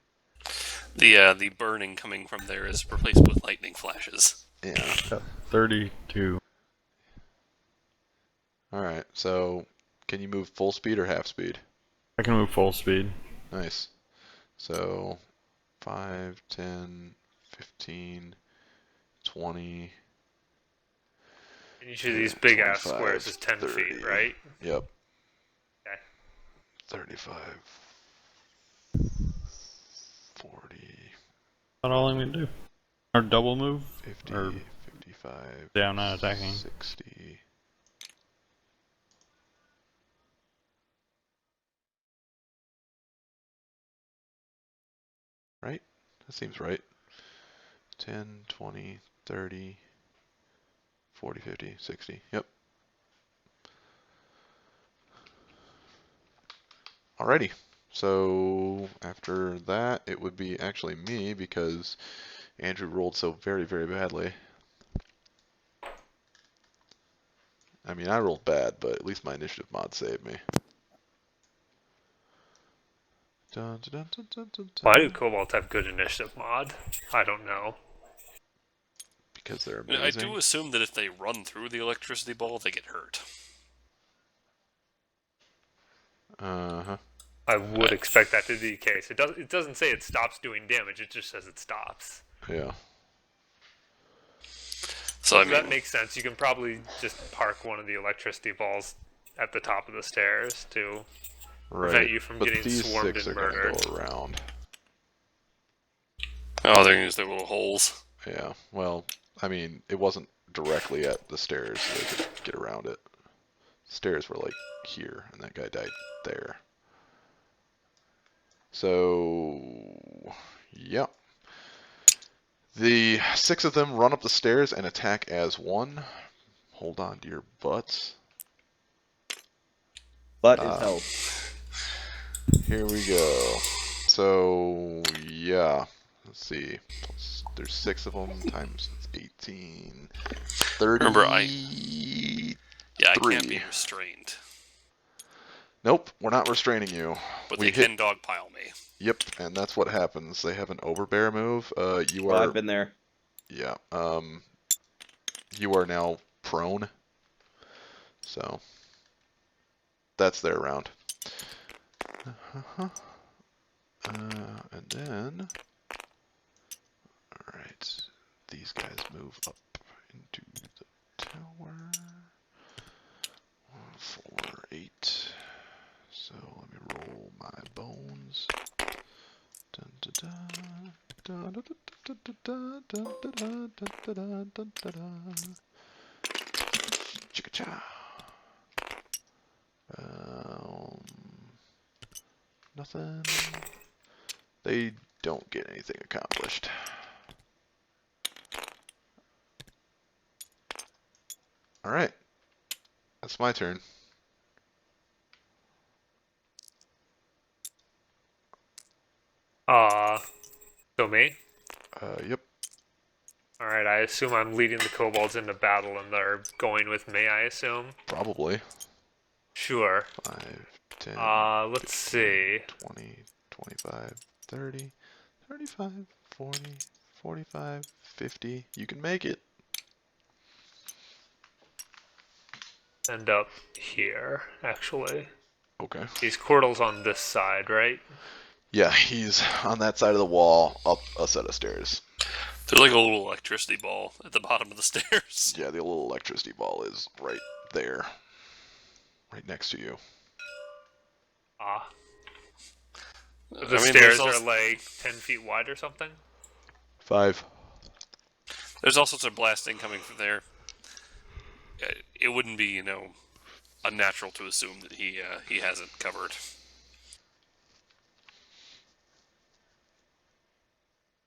[SPEAKER 3] The burning coming from there is replaced with lightning flashes.
[SPEAKER 2] Yeah.
[SPEAKER 4] 32.
[SPEAKER 2] Alright, so can you move full speed or half speed?
[SPEAKER 4] I can move full speed.
[SPEAKER 2] Nice. So 5, 10, 15, 20.
[SPEAKER 1] And each of these big ass
[SPEAKER 2] 25,
[SPEAKER 1] squares is 10
[SPEAKER 2] 30.
[SPEAKER 1] feet, right?
[SPEAKER 2] Yep.
[SPEAKER 1] Okay.
[SPEAKER 2] 35, 40,
[SPEAKER 4] Not all I'm gonna do. Or double move?
[SPEAKER 2] 50,
[SPEAKER 4] Or
[SPEAKER 2] 55,
[SPEAKER 4] yeah, I'm not attacking.
[SPEAKER 2] 60. Right? That seems right. 10, 20, 30, 40, 50, 60. Yep. Alrighty. So after that, it would be actually me because Andrew rolled so very, very badly. I mean, I rolled bad, but at least my initiative mod saved me. Dun, dun, dun, dun, dun, dun.
[SPEAKER 1] Why do kobolds have good initiative mod? I don't know.
[SPEAKER 2] Because they're
[SPEAKER 3] I
[SPEAKER 2] amazing.
[SPEAKER 3] do assume that if they run through the electricity ball, they get hurt.
[SPEAKER 2] Uh-huh.
[SPEAKER 1] I would expect that to be the case. It doesn't say it stops doing damage, it just says it stops.
[SPEAKER 2] Yeah.
[SPEAKER 3] So I
[SPEAKER 1] That
[SPEAKER 3] mean,
[SPEAKER 1] makes sense. You can probably just park one of the electricity balls at the top of the stairs to
[SPEAKER 2] Right.
[SPEAKER 1] prevent you from
[SPEAKER 2] But
[SPEAKER 1] getting
[SPEAKER 2] these
[SPEAKER 1] swarmed
[SPEAKER 2] 6
[SPEAKER 1] and
[SPEAKER 2] are gonna
[SPEAKER 1] murdered.
[SPEAKER 2] go around.
[SPEAKER 3] Oh, they're gonna use their little holes.
[SPEAKER 2] Yeah, well, I mean, it wasn't directly at the stairs, so they could get around it. Stairs were like here, and that guy died there. So, yeah. The 6 of them run up the stairs and attack as one. Hold on to your butts.
[SPEAKER 6] Butt is held.
[SPEAKER 2] Here we go. So, yeah. Let's see. There's 6 of them times 18. 30.
[SPEAKER 3] Remember, I can't be restrained.
[SPEAKER 2] Nope, we're not restraining you.
[SPEAKER 3] But they can dogpile me.
[SPEAKER 2] Yep, and that's what happens. They have an overbear move. You
[SPEAKER 6] Well,
[SPEAKER 2] are.
[SPEAKER 6] I've been there.
[SPEAKER 2] Yeah. You are now prone. So that's their round. And then, all right, these guys move up into the tower. 4, 8. So let me roll my bones. Dun, dun, dun. Dun, dun, dun, dun, dun, dun, dun, dun, dun, dun, dun, dun. Chicka-cha. Nothing. They don't get anything accomplished. Alright. That's my turn.
[SPEAKER 1] So me?
[SPEAKER 2] Yep.
[SPEAKER 1] Alright, I assume I'm leading the kobolds into battle and they're going with me, I assume?
[SPEAKER 2] Probably.
[SPEAKER 1] Sure.
[SPEAKER 2] 5, 10,
[SPEAKER 1] let's
[SPEAKER 2] 15,
[SPEAKER 1] see.
[SPEAKER 2] 20, 25, 30, 35, 40, 45, 50. You can make it.
[SPEAKER 1] End up here, actually.
[SPEAKER 2] Okay.
[SPEAKER 1] These Cordals on this side, right?
[SPEAKER 2] Yeah, he's on that side of the wall, up a set of stairs.
[SPEAKER 3] There's like a little electricity ball at the bottom of the stairs.
[SPEAKER 2] Yeah, the little electricity ball is right there. Right next to you.
[SPEAKER 1] Ah. The stairs are like 10 feet wide or something?
[SPEAKER 2] 5.
[SPEAKER 3] There's all sorts of blasting coming from there. It wouldn't be, unnatural to assume that he hasn't covered.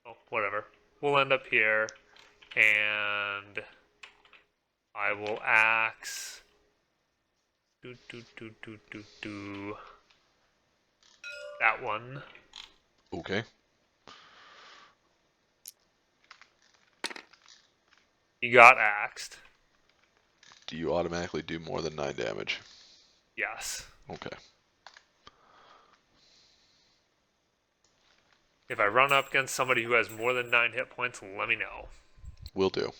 [SPEAKER 1] Oh, whatever. We'll end up here, and I will axe. That one.
[SPEAKER 2] Okay.
[SPEAKER 1] He got axed.
[SPEAKER 2] Do you automatically do more than 9 damage?
[SPEAKER 1] Yes.
[SPEAKER 2] Okay.
[SPEAKER 1] If I run up against somebody who has more than 9 hit points, let me know.
[SPEAKER 2] Will do.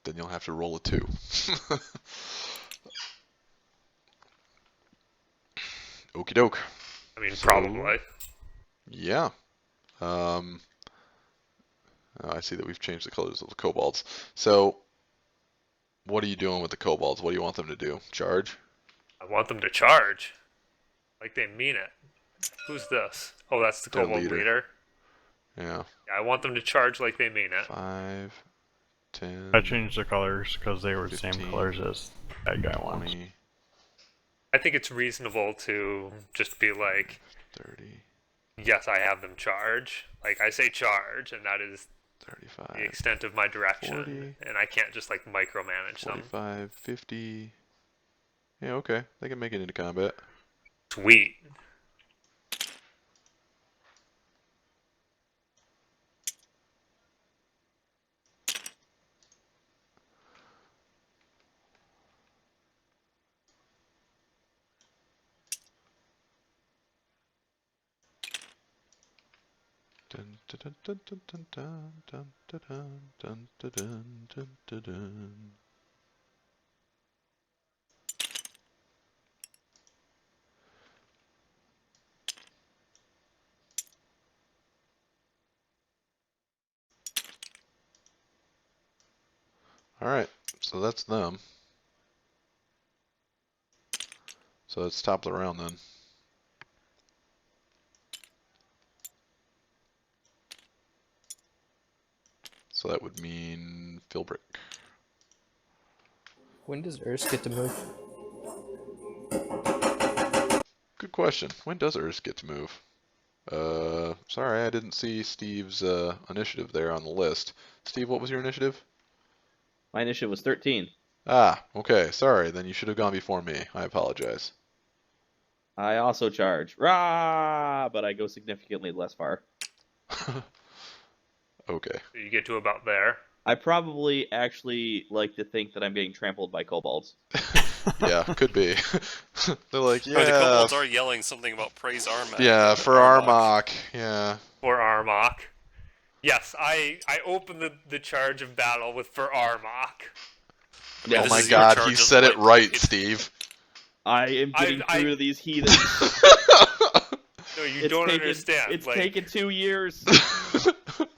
[SPEAKER 2] Then you'll have to roll a 2. Okie doke.
[SPEAKER 1] I mean, probably.
[SPEAKER 2] Yeah. I see that we've changed the colors of the kobolds. So, what are you doing with the kobolds? What do you want them to do? Charge?
[SPEAKER 1] I want them to charge. Like they mean it. Who's this? Oh, that's the
[SPEAKER 2] Their
[SPEAKER 1] kobold leader.
[SPEAKER 2] Yeah.
[SPEAKER 1] I want them to charge like they mean it.
[SPEAKER 2] 5, 10.
[SPEAKER 4] I changed the colors because they were the
[SPEAKER 2] 15,
[SPEAKER 4] same colors as that guy wants.
[SPEAKER 2] 20,
[SPEAKER 1] I think it's reasonable to just be like,
[SPEAKER 2] 30,
[SPEAKER 1] yes, I have them charge. Like, I say charge, and that is
[SPEAKER 2] 35,
[SPEAKER 1] the extent of my direction.
[SPEAKER 2] 40,
[SPEAKER 1] and I can't just, like, micromanage them.
[SPEAKER 2] 45, 50. Yeah, okay. They can make it into combat.
[SPEAKER 1] Sweet.
[SPEAKER 2] Dun, dun, dun, dun, dun, dun, dun, dun, dun, dun, dun, dun, dun, dun. Alright, so that's them. So let's top the round then. So that would mean Philbrick.
[SPEAKER 5] When does Urs get to move?
[SPEAKER 2] Good question. When does Urs get to move? Sorry, I didn't see Steve's initiative there on the list. Steve, what was your initiative?
[SPEAKER 6] My initiative was 13.
[SPEAKER 2] Ah, okay. Sorry, then you should have gone before me. I apologize.
[SPEAKER 6] I also charge. Rah! But I go significantly less far.
[SPEAKER 2] Okay.
[SPEAKER 1] You get to about there.
[SPEAKER 6] I probably actually like to think that I'm getting trampled by kobolds.
[SPEAKER 2] Yeah, could be. They're like,
[SPEAKER 3] Oh, the
[SPEAKER 2] yeah,
[SPEAKER 3] kobolds are yelling something about praise Armagh.
[SPEAKER 2] yeah, for Armagh, yeah.
[SPEAKER 1] For Armagh. Yes, I open the charge of battle with for Armagh.
[SPEAKER 6] Yeah,
[SPEAKER 2] Oh
[SPEAKER 3] this
[SPEAKER 2] my
[SPEAKER 3] is your
[SPEAKER 2] god,
[SPEAKER 3] charge
[SPEAKER 2] he
[SPEAKER 3] of
[SPEAKER 2] said it
[SPEAKER 3] lightning.
[SPEAKER 2] right, Steve.
[SPEAKER 6] I am getting
[SPEAKER 1] I-
[SPEAKER 6] through to these heathens.
[SPEAKER 1] No, you don't understand.
[SPEAKER 6] It's
[SPEAKER 1] like,
[SPEAKER 6] taken 2 years.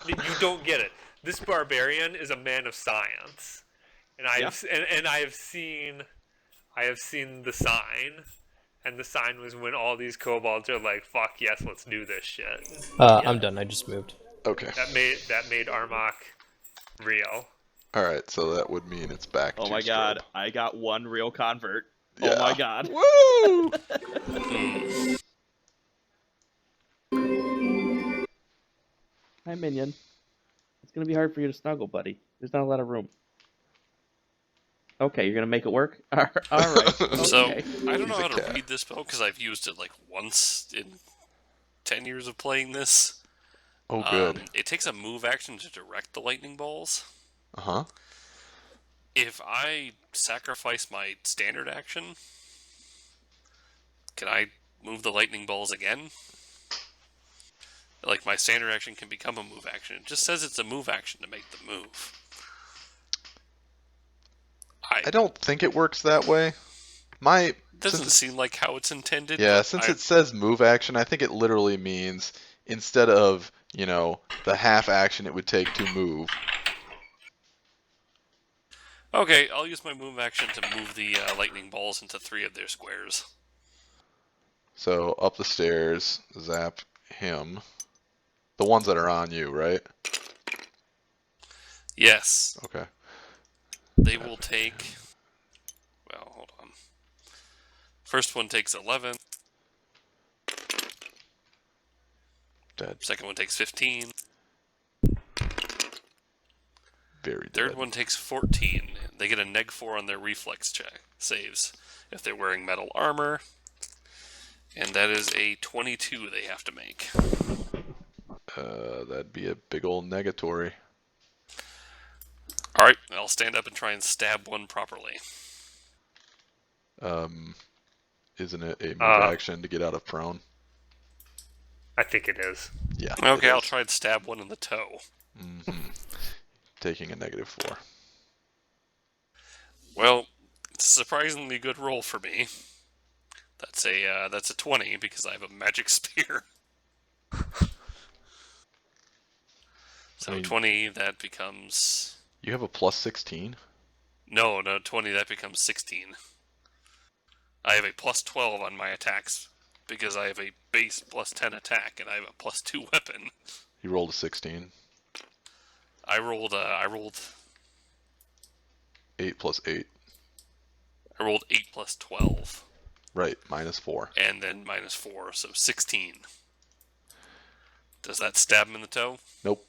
[SPEAKER 1] you don't get it. This barbarian is a man of science, and I have seen the sign, and the sign was when all these kobolds are like, "Fuck yes, let's do this shit."
[SPEAKER 5] I'm done. I just moved.
[SPEAKER 2] Okay.
[SPEAKER 1] That made Armagh real.
[SPEAKER 2] Alright, so that would mean it's back
[SPEAKER 6] Oh
[SPEAKER 2] to
[SPEAKER 6] my god,
[SPEAKER 2] Strobe.
[SPEAKER 6] I got 1 real convert.
[SPEAKER 2] Yeah.
[SPEAKER 6] Oh my god.
[SPEAKER 2] Woo!
[SPEAKER 6] Hi, minion. It's gonna be hard for you to snuggle, buddy. There's not a lot of room. Okay, you're gonna make it work? Alright.
[SPEAKER 3] So,
[SPEAKER 6] Okay.
[SPEAKER 3] I don't know
[SPEAKER 2] He's a
[SPEAKER 3] how to
[SPEAKER 2] cat.
[SPEAKER 3] read this spell because I've used it like once in 10 years of playing this.
[SPEAKER 2] Oh, good.
[SPEAKER 3] It takes a move action to direct the lightning bolts.
[SPEAKER 2] Uh-huh.
[SPEAKER 3] If I sacrifice my standard action, can I move the lightning balls again? Like, my standard action can become a move action. It just says it's a move action to make the move.
[SPEAKER 2] I don't think it works that way.
[SPEAKER 3] Doesn't seem like how it's intended.
[SPEAKER 2] Yeah,
[SPEAKER 3] but
[SPEAKER 2] since it says move action, I think it literally means instead of, the half action it would take to move.
[SPEAKER 3] Okay, I'll use my move action to move the lightning balls into 3 of their squares.
[SPEAKER 2] So up the stairs, zap him. The ones that are on you, right?
[SPEAKER 3] Yes.
[SPEAKER 2] Okay.
[SPEAKER 3] They will take... Well, hold on. First one takes 11.
[SPEAKER 2] Dead.
[SPEAKER 3] Second one takes 15.
[SPEAKER 2] Very dead.
[SPEAKER 3] Third one takes 14. They get a neg 4 on their reflex check saves if they're wearing metal armor. And that is a 22 they have to make.
[SPEAKER 2] That'd be a big old negatory.
[SPEAKER 3] Alright, I'll stand up and try and stab one properly.
[SPEAKER 2] Isn't it a move action to get out of prone?
[SPEAKER 1] I think it is.
[SPEAKER 2] Yeah.
[SPEAKER 3] Okay,
[SPEAKER 2] it
[SPEAKER 3] I'll
[SPEAKER 2] is.
[SPEAKER 3] try and stab one in the toe.
[SPEAKER 2] Taking a -4.
[SPEAKER 3] Well, it's a surprisingly good roll for me. That's a 20 because I have a magic spear. So 20, that becomes...
[SPEAKER 2] You have a +16?
[SPEAKER 3] No, 20, that becomes 16. I have a +12 on my attacks because I have a base +10 attack and I have a +2 weapon.
[SPEAKER 2] You rolled a 16.
[SPEAKER 3] I rolled
[SPEAKER 2] 8 + 8.
[SPEAKER 3] I rolled 8 + 12.
[SPEAKER 2] Right, -4.
[SPEAKER 3] And then -4, so 16. Does that stab him in the toe?
[SPEAKER 2] Nope.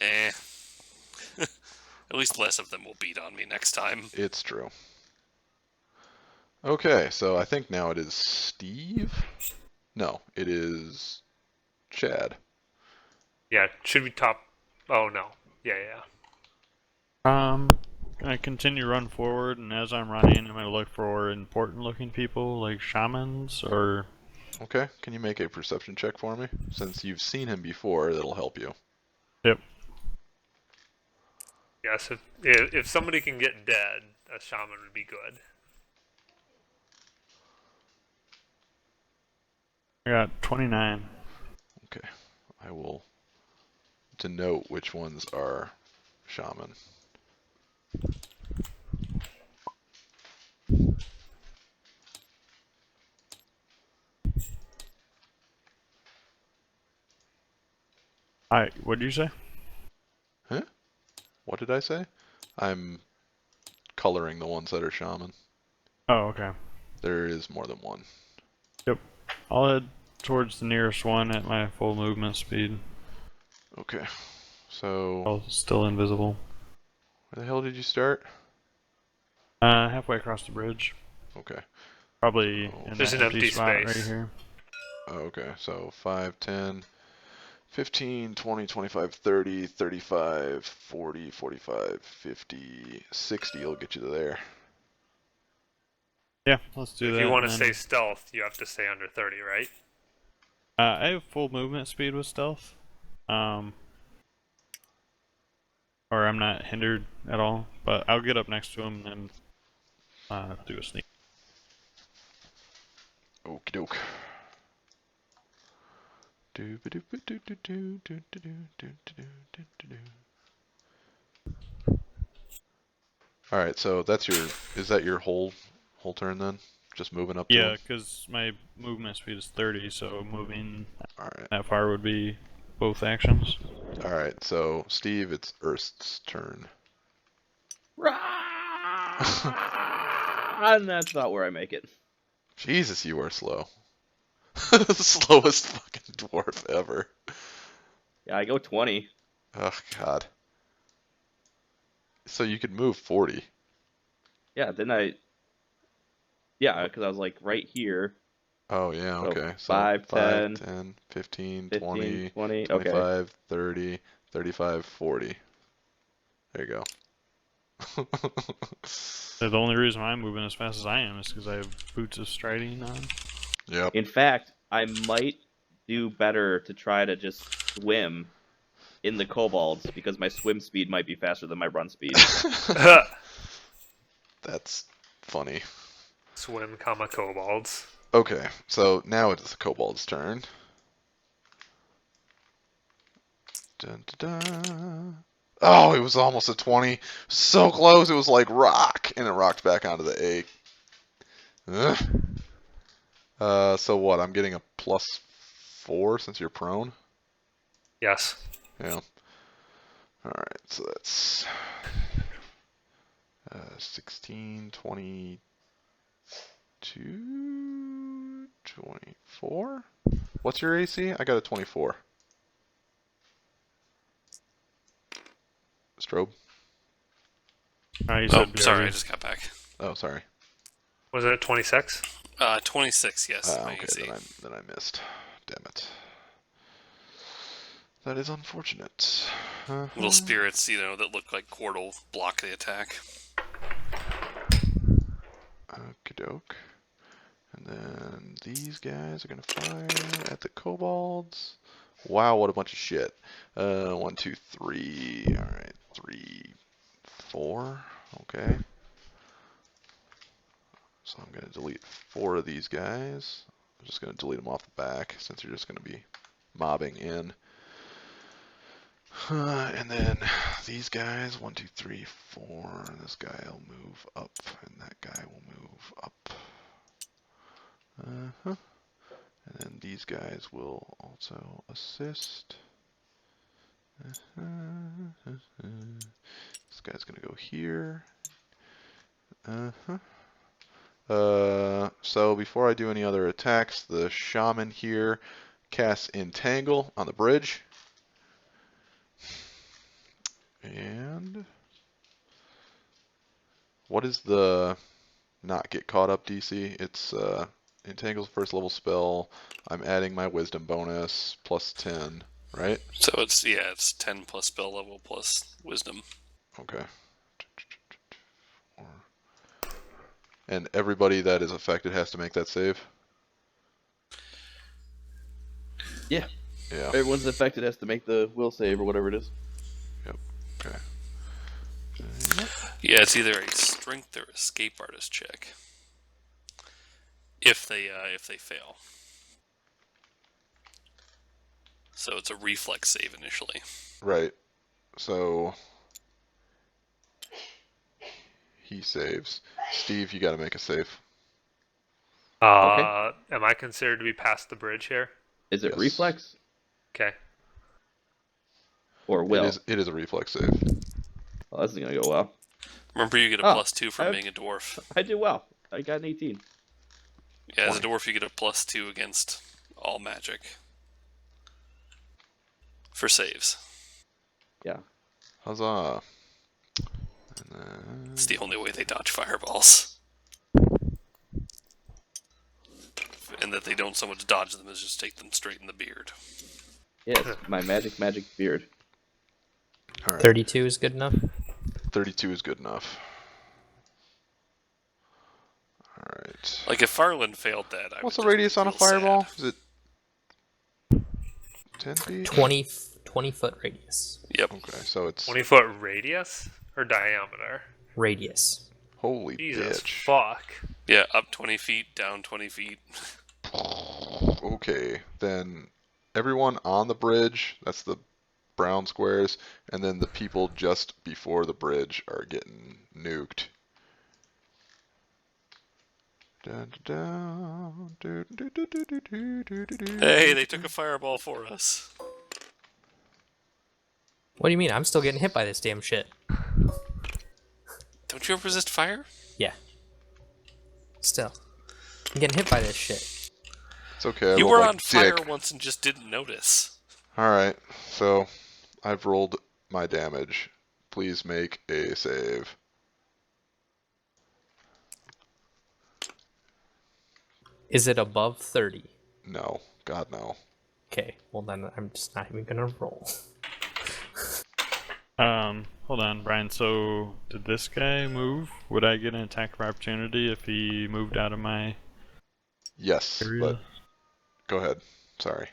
[SPEAKER 3] Eh. At least less of them will beat on me next time.
[SPEAKER 2] It's true. Okay, so I think now it is Steve? No, it is Chad.
[SPEAKER 1] Yeah, should we top? Oh no. Yeah.
[SPEAKER 4] I continue run forward, and as I'm running, I'm gonna look for important-looking people like shamans or.
[SPEAKER 2] Okay, can you make a perception check for me? Since you've seen him before, that'll help you.
[SPEAKER 4] Yep.
[SPEAKER 1] Yes, if somebody can get dead, a shaman would be good.
[SPEAKER 4] I got 29.
[SPEAKER 2] Okay, I will denote which ones are shaman.
[SPEAKER 4] Alright, what did you say?
[SPEAKER 2] What did I say? I'm coloring the ones that are shaman.
[SPEAKER 4] Oh, okay.
[SPEAKER 2] There is more than one.
[SPEAKER 4] Yep. I'll head towards the nearest one at my full movement speed.
[SPEAKER 2] Okay. So,
[SPEAKER 4] While still invisible.
[SPEAKER 2] where the hell did you start?
[SPEAKER 4] Halfway across the bridge.
[SPEAKER 2] Okay.
[SPEAKER 4] Probably in
[SPEAKER 1] There's
[SPEAKER 4] that
[SPEAKER 1] an
[SPEAKER 4] empty
[SPEAKER 1] empty
[SPEAKER 4] spot
[SPEAKER 1] space.
[SPEAKER 4] right here.
[SPEAKER 2] Okay, so 5, 10, 15, 20, 25, 30, 35, 40, 45, 50, 60 will get you to there.
[SPEAKER 4] Yeah, let's do
[SPEAKER 1] If
[SPEAKER 4] that.
[SPEAKER 1] you want to
[SPEAKER 4] and
[SPEAKER 1] stay
[SPEAKER 4] then,
[SPEAKER 1] stealth, you have to stay under 30, right?
[SPEAKER 4] I have full movement speed with stealth. Or I'm not hindered at all. But I'll get up next to him and do a sneak.
[SPEAKER 2] Okie doke. Alright, so that's your, is that your whole turn then? Just moving up to
[SPEAKER 4] Yeah,
[SPEAKER 2] him?
[SPEAKER 4] because my movement speed is 30, so moving
[SPEAKER 2] Alright.
[SPEAKER 4] that far would be both actions.
[SPEAKER 2] Alright, so Steve, it's Erst's turn.
[SPEAKER 6] And that's not where I make it.
[SPEAKER 2] Jesus, you are slow. The slowest fucking dwarf ever.
[SPEAKER 6] Yeah, I go 20.
[SPEAKER 2] Oh, God. So you could move 40.
[SPEAKER 6] Yeah, didn't I? Yeah, because I was like right here.
[SPEAKER 2] Oh, yeah,
[SPEAKER 6] So
[SPEAKER 2] okay. So
[SPEAKER 6] 5, 10,
[SPEAKER 2] 10, 15,
[SPEAKER 6] 15,
[SPEAKER 2] 20,
[SPEAKER 6] 20. Okay.
[SPEAKER 2] 25, 30, 35, 40. There you go.
[SPEAKER 4] The only reason why I'm moving as fast as I am is because I have boots of striding on.
[SPEAKER 2] Yep.
[SPEAKER 6] In fact, I might do better to try to just swim in the kobolds because my swim speed might be faster than my run speed.
[SPEAKER 2] That's funny.
[SPEAKER 1] Swim, kobolds.
[SPEAKER 2] Okay, so now it's the kobold's turn. Dun, dun, dun. Oh, it was almost a 20. So close, it was like rock, and it rocked back onto the 8. So what? I'm getting a +4 since you're prone?
[SPEAKER 1] Yes.
[SPEAKER 2] Yeah. Alright, so that's 16, 22, 24? What's your AC? I got a 24. Strobe?
[SPEAKER 4] You
[SPEAKER 3] Oh,
[SPEAKER 4] said
[SPEAKER 3] sorry, I
[SPEAKER 4] BRB.
[SPEAKER 3] just got back.
[SPEAKER 2] Oh, sorry.
[SPEAKER 1] Was it 26?
[SPEAKER 3] 26, yes. My
[SPEAKER 2] Okay,
[SPEAKER 3] AC.
[SPEAKER 2] then I missed. Damn it. That is unfortunate.
[SPEAKER 3] Little spirits, that look like Quordle block the attack.
[SPEAKER 2] Okie doke. And then these guys are gonna fire at the kobolds. Wow, what a bunch of shit. 1, 2, 3. Alright, 3, 4. Okay. So I'm gonna delete 4 of these guys. I'm just gonna delete them off the back since you're just gonna be mobbing in. And then these guys, 1, 2, 3, 4. This guy will move up, and that guy will move up. And then these guys will also assist. This guy's gonna go here. So before I do any other attacks, the shaman here casts Entangle on the bridge. And what is the not get caught up DC? It's Entangle's first level spell. I'm adding my wisdom bonus plus 10, right?
[SPEAKER 3] So it's 10 plus spell level plus wisdom.
[SPEAKER 2] Okay. And everybody that is affected has to make that save?
[SPEAKER 6] Yeah.
[SPEAKER 2] Yeah.
[SPEAKER 6] Everyone's affected has to make the will save or whatever it is.
[SPEAKER 2] Yep. Okay.
[SPEAKER 3] Yeah, it's either a strength or escape artist check. If they fail. So it's a reflex save initially.
[SPEAKER 2] Right. So he saves. Steve, you got to make a save.
[SPEAKER 6] Okay.
[SPEAKER 1] Am I considered to be past the bridge here?
[SPEAKER 6] Is it
[SPEAKER 2] Yes.
[SPEAKER 6] reflex
[SPEAKER 1] Okay.
[SPEAKER 6] or will?
[SPEAKER 2] It is a reflex save.
[SPEAKER 6] Oh, this is gonna go well.
[SPEAKER 3] Remember, you get a +2 from being a dwarf.
[SPEAKER 6] I did well. I got an 18.
[SPEAKER 3] Yeah, as a dwarf, you get a +2 against all magic for saves.
[SPEAKER 6] Yeah.
[SPEAKER 2] Huzzah!
[SPEAKER 3] It's the only way they dodge fireballs. And that they don't so much dodge them as just take them straight in the beard.
[SPEAKER 6] Yes, my magic beard.
[SPEAKER 2] All right.
[SPEAKER 5] 32 is good enough.
[SPEAKER 2] 32 is good enough. All right.
[SPEAKER 3] Like if Farland failed that,
[SPEAKER 2] What's the radius on a fireball?
[SPEAKER 3] Sad.
[SPEAKER 2] Is it 10 feet?
[SPEAKER 5] 20 foot radius.
[SPEAKER 3] Yep.
[SPEAKER 2] Okay, so it's
[SPEAKER 1] 20-foot radius or diameter?
[SPEAKER 5] Radius.
[SPEAKER 2] holy
[SPEAKER 1] Jesus
[SPEAKER 2] bitch.
[SPEAKER 1] fuck.
[SPEAKER 3] Yeah, up 20 feet, down 20 feet.
[SPEAKER 2] Okay, then everyone on the bridge, that's the brown squares, and then the people just before the bridge are getting nuked.
[SPEAKER 3] Hey, they took a fireball for us.
[SPEAKER 5] What do you mean? I'm still getting hit by this damn shit.
[SPEAKER 3] Don't you ever resist fire?
[SPEAKER 5] Yeah. Still. I'm getting hit by this shit.
[SPEAKER 2] It's okay. I
[SPEAKER 3] You
[SPEAKER 2] rolled
[SPEAKER 3] were
[SPEAKER 2] like
[SPEAKER 3] on fire
[SPEAKER 2] dick.
[SPEAKER 3] once and just didn't notice.
[SPEAKER 2] Alright, so I've rolled my damage. Please make a save.
[SPEAKER 5] Is it above 30?
[SPEAKER 2] No. God, no.
[SPEAKER 5] Okay, well then I'm just not even gonna roll.
[SPEAKER 4] Hold on, Brian. So, did this guy move? Would I get an attack of opportunity if he moved out of my
[SPEAKER 2] Yes,
[SPEAKER 4] area?
[SPEAKER 2] but go ahead. Sorry.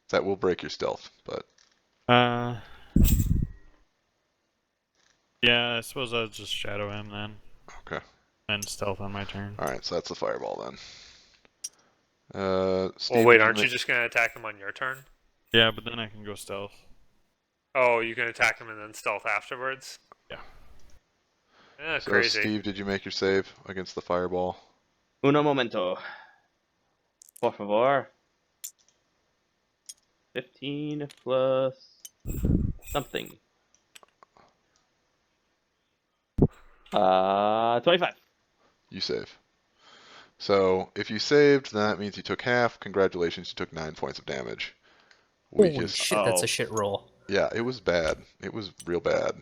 [SPEAKER 2] That will break your stealth, but
[SPEAKER 4] yeah, I suppose I'll just shadow him then.
[SPEAKER 2] okay.
[SPEAKER 4] And stealth on my turn.
[SPEAKER 2] Alright, so that's the fireball then. Steve,
[SPEAKER 1] Well, wait,
[SPEAKER 2] did
[SPEAKER 1] aren't you
[SPEAKER 2] make-
[SPEAKER 1] just going to attack him on your turn?
[SPEAKER 4] Yeah, but then I can go stealth.
[SPEAKER 1] Oh, you can attack him and then stealth afterwards?
[SPEAKER 4] Yeah.
[SPEAKER 1] Yeah,
[SPEAKER 2] So,
[SPEAKER 1] crazy.
[SPEAKER 2] Steve, did you make your save against the fireball?
[SPEAKER 6] Uno momento. Por favor. 15 plus something. 25.
[SPEAKER 2] You save. So, if you saved, then that means you took half. Congratulations, you took 9 points of damage.
[SPEAKER 5] Holy shit, that's
[SPEAKER 6] Oh.
[SPEAKER 5] a shit roll.
[SPEAKER 2] Yeah, it was bad. It was real bad.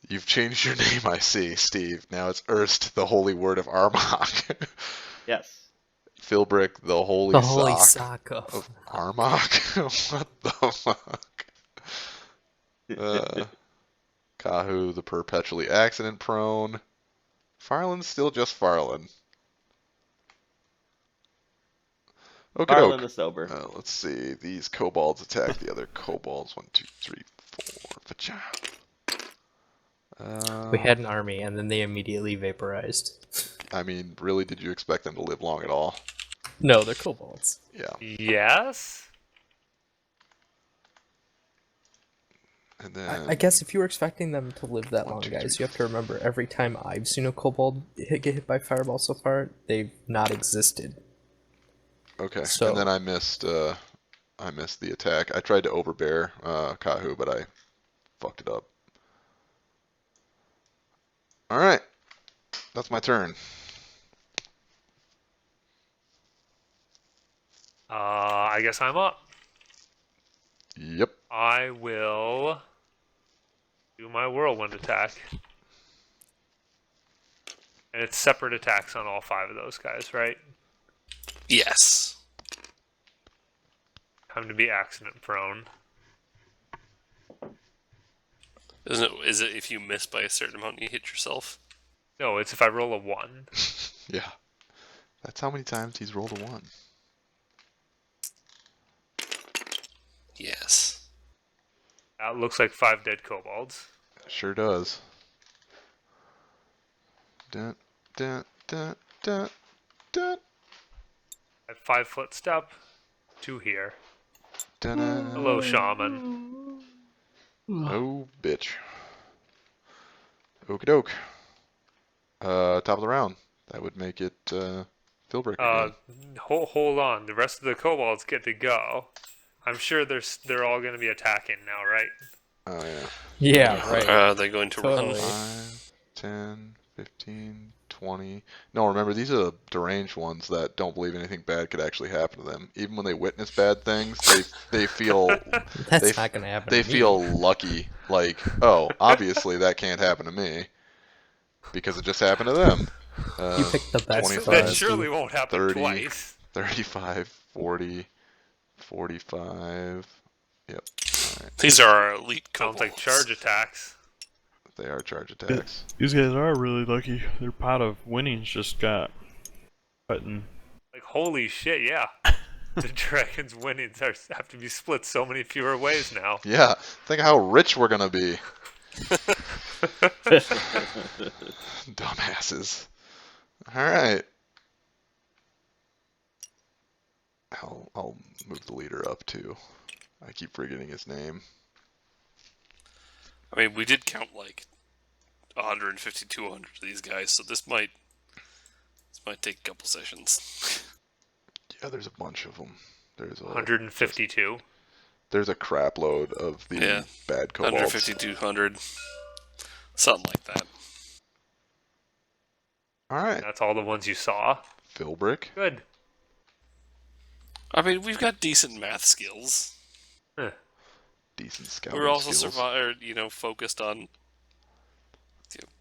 [SPEAKER 2] You've changed your name, I see, Steve. Now it's Erst, the Holy Word of Armok.
[SPEAKER 6] Yes.
[SPEAKER 2] Philbrick, the Holy
[SPEAKER 5] The holy
[SPEAKER 2] Sock
[SPEAKER 5] sock of...
[SPEAKER 2] of Armok? What the fuck? Kahu, the perpetually accident prone. Farland's still just Farland. Okay,
[SPEAKER 6] Farland the sober.
[SPEAKER 2] let's see. These kobolds attack the other kobolds. 1, 2, 3, 4. Vacha.
[SPEAKER 5] We had an army, and then they immediately vaporized.
[SPEAKER 2] I mean, really, did you expect them to live long at all?
[SPEAKER 5] No, they're kobolds.
[SPEAKER 2] Yeah.
[SPEAKER 1] Yes?
[SPEAKER 2] And then
[SPEAKER 5] I guess if you were expecting them to live that
[SPEAKER 2] 1,
[SPEAKER 5] long,
[SPEAKER 2] 2,
[SPEAKER 5] guys,
[SPEAKER 2] 3,
[SPEAKER 5] you have to remember every time I've seen a kobold get hit by fireball so far, they've not existed.
[SPEAKER 2] Okay.
[SPEAKER 5] So-
[SPEAKER 2] And then I missed the attack. I tried to overbear Kahu, but I fucked it up. All right. That's my turn.
[SPEAKER 1] I guess I'm up.
[SPEAKER 2] Yep.
[SPEAKER 1] I will do my whirlwind attack. And it's separate attacks on all 5 of those guys, right?
[SPEAKER 3] Yes.
[SPEAKER 1] Time to be accident prone.
[SPEAKER 3] Isn't it? Is it if you miss by a certain amount, you hit yourself?
[SPEAKER 1] No, it's if I roll a 1.
[SPEAKER 2] Yeah. That's how many times he's rolled a 1.
[SPEAKER 3] Yes.
[SPEAKER 1] That looks like 5 dead kobolds.
[SPEAKER 2] Sure does. Dun, dun, dun, dun, dun,
[SPEAKER 1] At 5-foot step, 2 here.
[SPEAKER 2] dun, dun.
[SPEAKER 1] Hello, shaman.
[SPEAKER 2] Oh, bitch. Okie doke. Top of the round. That would make it Philbrick again.
[SPEAKER 1] Hold on. The rest of the kobolds get to go. I'm sure they're all going to be attacking now, right?
[SPEAKER 2] Oh, yeah.
[SPEAKER 5] Yeah, right.
[SPEAKER 3] They're going to
[SPEAKER 5] Totally.
[SPEAKER 3] run.
[SPEAKER 2] 5, 10, 15, 20. No, remember, these are the deranged ones that don't believe anything bad could actually happen to them. Even when they witness bad things, they feel
[SPEAKER 5] That's not gonna happen.
[SPEAKER 2] they
[SPEAKER 5] to me.
[SPEAKER 2] feel lucky. Like, oh, obviously that can't happen to me because it just happened to them.
[SPEAKER 5] You picked the best.
[SPEAKER 2] 25,
[SPEAKER 1] That surely won't happen
[SPEAKER 2] 30,
[SPEAKER 1] twice.
[SPEAKER 2] 35, 40, 45. Yep. All right.
[SPEAKER 3] These are our elite
[SPEAKER 1] Sounds
[SPEAKER 3] kobolds.
[SPEAKER 1] like charge attacks.
[SPEAKER 2] They are charge attacks.
[SPEAKER 4] These guys are really lucky. Their pot of winnings just got cut in.
[SPEAKER 1] Like, holy shit, yeah. The dragon's winnings have to be split so many fewer ways now.
[SPEAKER 2] Yeah, think of how rich we're gonna be. Dumbasses. All right. I'll move the leader up too. I keep forgetting his name.
[SPEAKER 3] I mean, we did count like 150, 200 of these guys, so this might take a couple sessions.
[SPEAKER 2] Yeah, there's a bunch of them. There's
[SPEAKER 1] 152.
[SPEAKER 2] There's a crap load of the bad kobolds.
[SPEAKER 3] 150, 200, something like that.
[SPEAKER 2] All right.
[SPEAKER 1] That's all the ones you saw.
[SPEAKER 2] Philbrick.
[SPEAKER 1] Good.
[SPEAKER 3] I mean, we've got decent math skills.
[SPEAKER 2] Decent scouting
[SPEAKER 3] We're also
[SPEAKER 2] skills.
[SPEAKER 3] focused on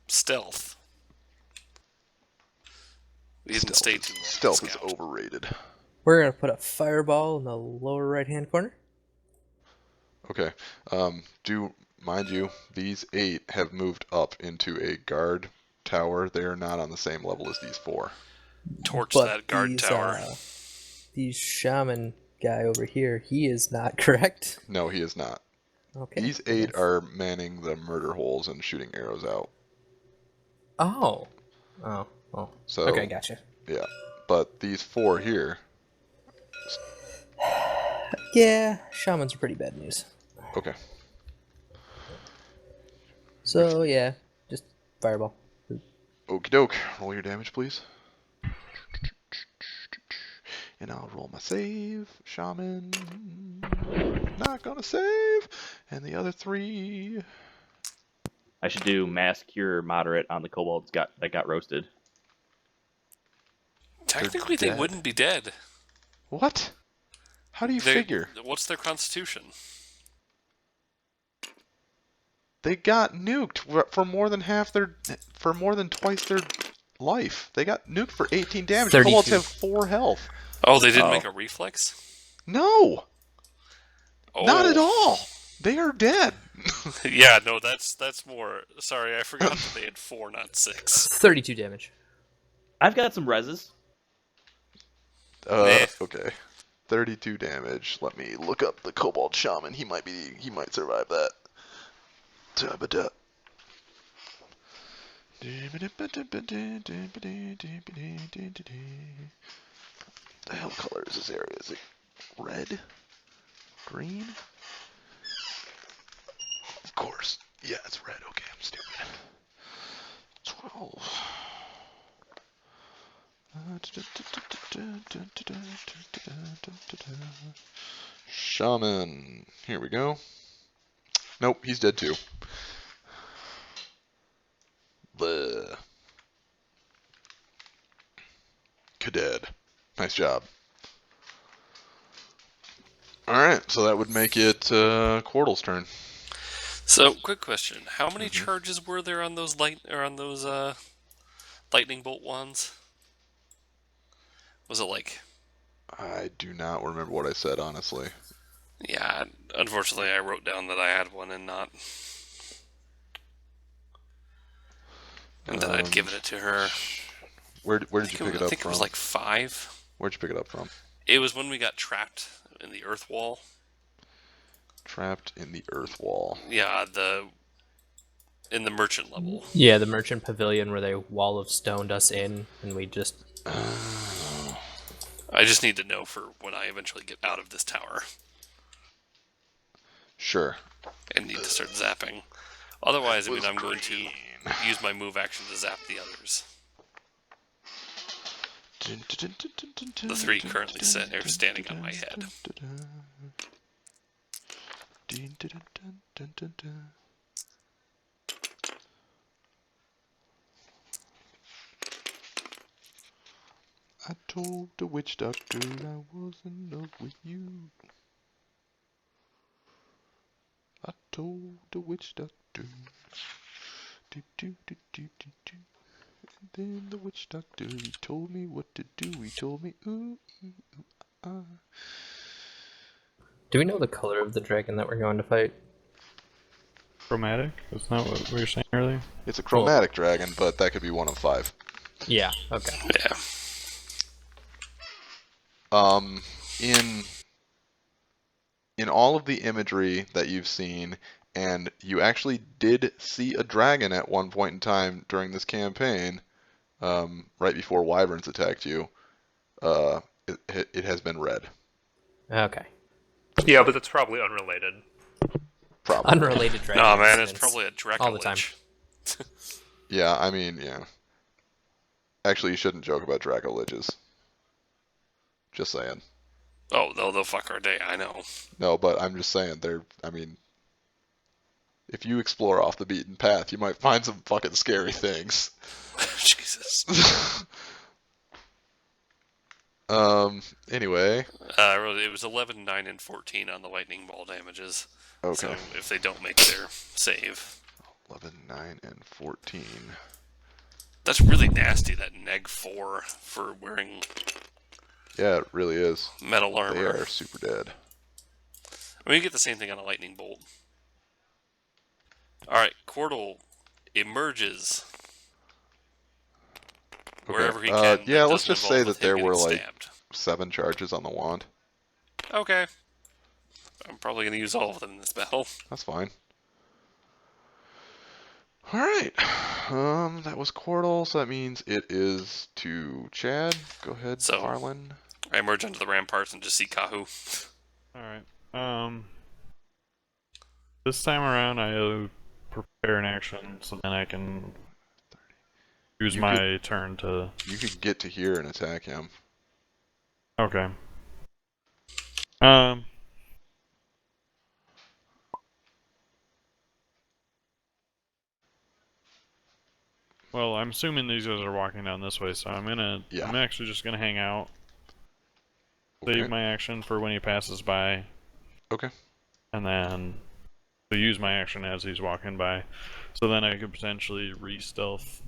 [SPEAKER 3] stealth. We didn't stay too long.
[SPEAKER 2] Stealth
[SPEAKER 3] to
[SPEAKER 2] is
[SPEAKER 3] scout.
[SPEAKER 2] overrated.
[SPEAKER 5] We're gonna put a fireball in the lower right-hand corner.
[SPEAKER 2] Okay. Mind you, these 8 have moved up into a guard tower. They are not on the same level as these 4.
[SPEAKER 3] Torch
[SPEAKER 5] But
[SPEAKER 3] that guard tower.
[SPEAKER 5] These shaman guy over here, he is not correct.
[SPEAKER 2] No, he is not.
[SPEAKER 5] Okay.
[SPEAKER 2] These 8 are manning the murder holes and shooting arrows out.
[SPEAKER 5] Oh.
[SPEAKER 2] So
[SPEAKER 5] Okay, gotcha.
[SPEAKER 2] yeah, but these 4 here.
[SPEAKER 5] Yeah, shamans are pretty bad news.
[SPEAKER 2] Okay.
[SPEAKER 5] So yeah, just fireball.
[SPEAKER 2] Okie doke. Roll your damage, please. And I'll roll my save. Shaman. Not gonna save. And the other 3.
[SPEAKER 6] I should do mass cure moderate on the kobolds that got roasted.
[SPEAKER 3] Technically, they
[SPEAKER 2] dead.
[SPEAKER 3] wouldn't be dead.
[SPEAKER 2] What? How do you figure?
[SPEAKER 3] What's their constitution?
[SPEAKER 2] They got nuked for more than twice their life. They got nuked for 18 damage.
[SPEAKER 5] 32.
[SPEAKER 2] Kobolds have 4 health.
[SPEAKER 3] Oh, they didn't make a reflex?
[SPEAKER 2] No,
[SPEAKER 3] Oh.
[SPEAKER 2] not at all. They are dead.
[SPEAKER 3] Yeah, no, that's more. Sorry, I forgot that they had 4, not 6.
[SPEAKER 5] 32 damage.
[SPEAKER 6] I've got some reses.
[SPEAKER 3] Meh.
[SPEAKER 2] Okay. 32 damage. Let me look up the Kobold Shaman. He might survive that. The hell color is this area? Is it red? Green? Of course. Yeah, it's red. Okay, I'm stupid. 12. Shaman. Here we go. Nope, he's dead too. Bleh. Cadet. Nice job. Alright, so that would make it Quardle's turn.
[SPEAKER 3] So, quick question: how many charges were there on those lightning bolt ones? Was it like?
[SPEAKER 2] I do not remember what I said, honestly.
[SPEAKER 3] Yeah, unfortunately, I wrote down that I had one and not, and then I'd given it to her.
[SPEAKER 2] Where did you pick it up
[SPEAKER 3] I think
[SPEAKER 2] from?
[SPEAKER 3] it was like 5.
[SPEAKER 2] Where'd you pick it up from?
[SPEAKER 3] It was when we got trapped in the earth wall.
[SPEAKER 2] Trapped in the earth wall.
[SPEAKER 3] Yeah, in the merchant level.
[SPEAKER 5] Yeah, the merchant pavilion where they wall of stoned us in, and we just.
[SPEAKER 3] I just need to know for when I eventually get out of this tower
[SPEAKER 2] Sure.
[SPEAKER 3] and need to start zapping. Otherwise, I mean, I'm going to use my move action to zap the others. The 3 currently standing on my head.
[SPEAKER 2] I told the witch doctor I was in love with you. I told the witch doctor. Do, do, do, do, do, do. And then the witch doctor, he told me what to do. He told me, ooh, ooh, ooh, ah.
[SPEAKER 5] Do we know the color of the dragon that we're going to fight?
[SPEAKER 4] Chromatic? Isn't that what we were saying earlier?
[SPEAKER 2] It's a chromatic dragon, but that could be one of 5.
[SPEAKER 5] Yeah, okay.
[SPEAKER 3] Yeah.
[SPEAKER 2] In all of the imagery that you've seen, and you actually did see a dragon at one point in time during this campaign, right before wyverns attacked you, it has been red.
[SPEAKER 5] Okay.
[SPEAKER 1] Yeah, but that's probably unrelated.
[SPEAKER 2] Probably.
[SPEAKER 5] Unrelated dragon.
[SPEAKER 3] No, man, it's
[SPEAKER 5] incidents.
[SPEAKER 3] probably a Dracolich.
[SPEAKER 5] All the time.
[SPEAKER 2] Yeah, I mean, yeah. Actually, you shouldn't joke about Dracoliches. Just saying.
[SPEAKER 3] Oh, they'll fuck our day, I know.
[SPEAKER 2] No, but I'm just saying, if you explore off the beaten path, you might find some fucking scary things.
[SPEAKER 3] Jesus.
[SPEAKER 2] Anyway.
[SPEAKER 3] It was 11, 9, and 14 on the lightning ball damages.
[SPEAKER 2] Okay.
[SPEAKER 3] So if they don't make their save.
[SPEAKER 2] 11, 9, and 14.
[SPEAKER 3] That's really nasty, that neg 4 for wearing
[SPEAKER 2] Yeah, it really is.
[SPEAKER 3] metal armor.
[SPEAKER 2] They are super dead.
[SPEAKER 3] I mean, you get the same thing on a lightning bolt. Alright, Quirtle emerges wherever he can.
[SPEAKER 2] Yeah,
[SPEAKER 3] that
[SPEAKER 2] let's
[SPEAKER 3] doesn't
[SPEAKER 2] just say
[SPEAKER 3] involve
[SPEAKER 2] that
[SPEAKER 3] with him
[SPEAKER 2] there were
[SPEAKER 3] getting
[SPEAKER 2] like
[SPEAKER 3] stabbed.
[SPEAKER 2] 7 charges on the wand.
[SPEAKER 3] Okay. I'm probably going to use all of them in this battle.
[SPEAKER 2] That's fine. Alright. That was Quirtle, so that means it is to Chad. Go ahead,
[SPEAKER 3] So-
[SPEAKER 2] Arlen.
[SPEAKER 3] I emerge onto the ramparts and just see Kahu.
[SPEAKER 4] Alright. This time around I prepare an action so then I can use
[SPEAKER 2] You
[SPEAKER 4] my turn to...
[SPEAKER 2] You could get to here and attack him.
[SPEAKER 4] Okay. Well, I'm assuming these guys are walking down this way, so I'm actually just gonna hang out.
[SPEAKER 2] Okay.
[SPEAKER 4] Save my action for when he passes by.
[SPEAKER 2] Okay.
[SPEAKER 4] And then use my action as he's walking by. So then I could potentially re-stealth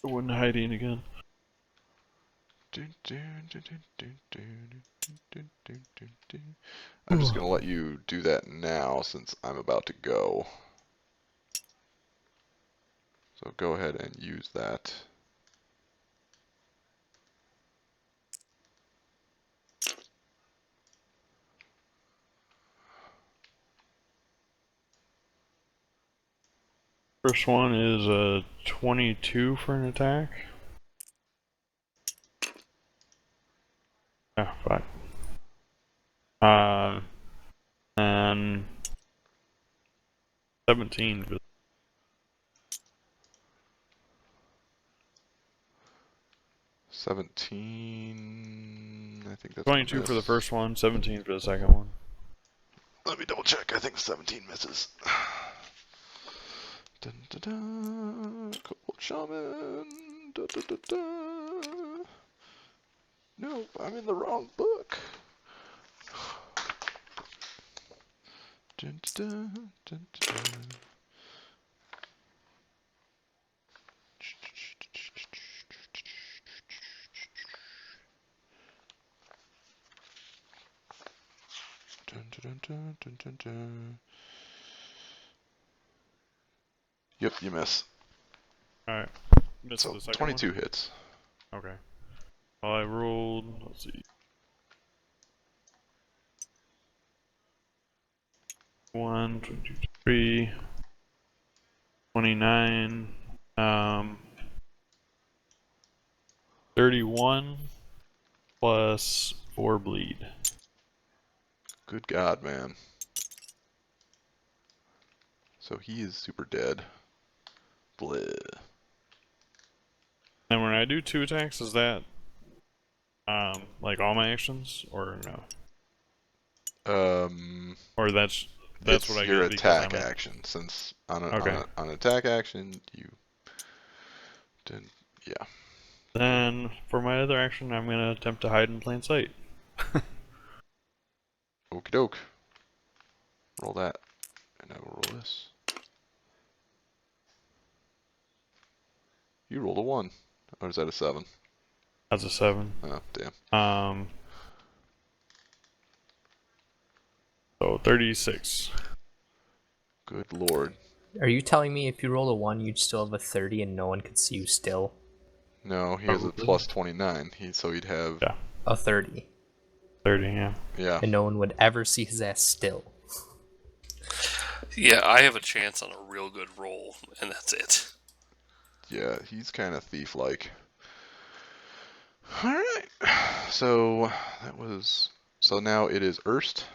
[SPEAKER 4] when hiding again.
[SPEAKER 2] I'm just gonna let you do that now since I'm about to go. So go ahead and use that.
[SPEAKER 4] First one is a 22 for an attack. Oh, fuck. And 17 for
[SPEAKER 2] 17. I think that's
[SPEAKER 4] 22 for the first one, 17 for the second one.
[SPEAKER 2] Let me double check. I think 17 misses. Dun, dun, dun. Kobold Shaman. Dun, dun, dun, dun. No, I'm in the wrong book. Dun, dun, dun, dun, dun. Dun, dun, dun, dun, dun, dun. Yep, you miss.
[SPEAKER 4] Alright. Missed
[SPEAKER 2] So
[SPEAKER 4] the second
[SPEAKER 2] 22 hits.
[SPEAKER 4] one? Okay. Well, I rolled, let's see. 1, 23, 29, 31 plus 4 bleed.
[SPEAKER 2] Good God, man. So he is super dead. Bleh.
[SPEAKER 4] And when I do 2 attacks, is that Like all my actions, or no? Or that's
[SPEAKER 2] It's
[SPEAKER 4] what I
[SPEAKER 2] your
[SPEAKER 4] get because
[SPEAKER 2] attack
[SPEAKER 4] I'm
[SPEAKER 2] action. Since on
[SPEAKER 4] okay.
[SPEAKER 2] an attack action, you did. Yeah.
[SPEAKER 4] Then for my other action, I'm gonna attempt to hide in plain sight.
[SPEAKER 2] Okie doke. Roll that, and I will roll this. You rolled a 1, or is that a 7?
[SPEAKER 4] That's a 7.
[SPEAKER 2] Oh damn.
[SPEAKER 4] So 36.
[SPEAKER 2] Good lord.
[SPEAKER 5] Are you telling me if you roll a 1, you'd still have a 30 and no one could see you still?
[SPEAKER 2] No, he has a plus 29. So he'd have
[SPEAKER 5] A 30.
[SPEAKER 4] 30, yeah.
[SPEAKER 2] Yeah.
[SPEAKER 5] And no one would ever see his ass still.
[SPEAKER 3] Yeah, I have a chance on a real good roll, and that's it.
[SPEAKER 2] Yeah, he's kind of thief-like. All right. So that was. So now it is Erst.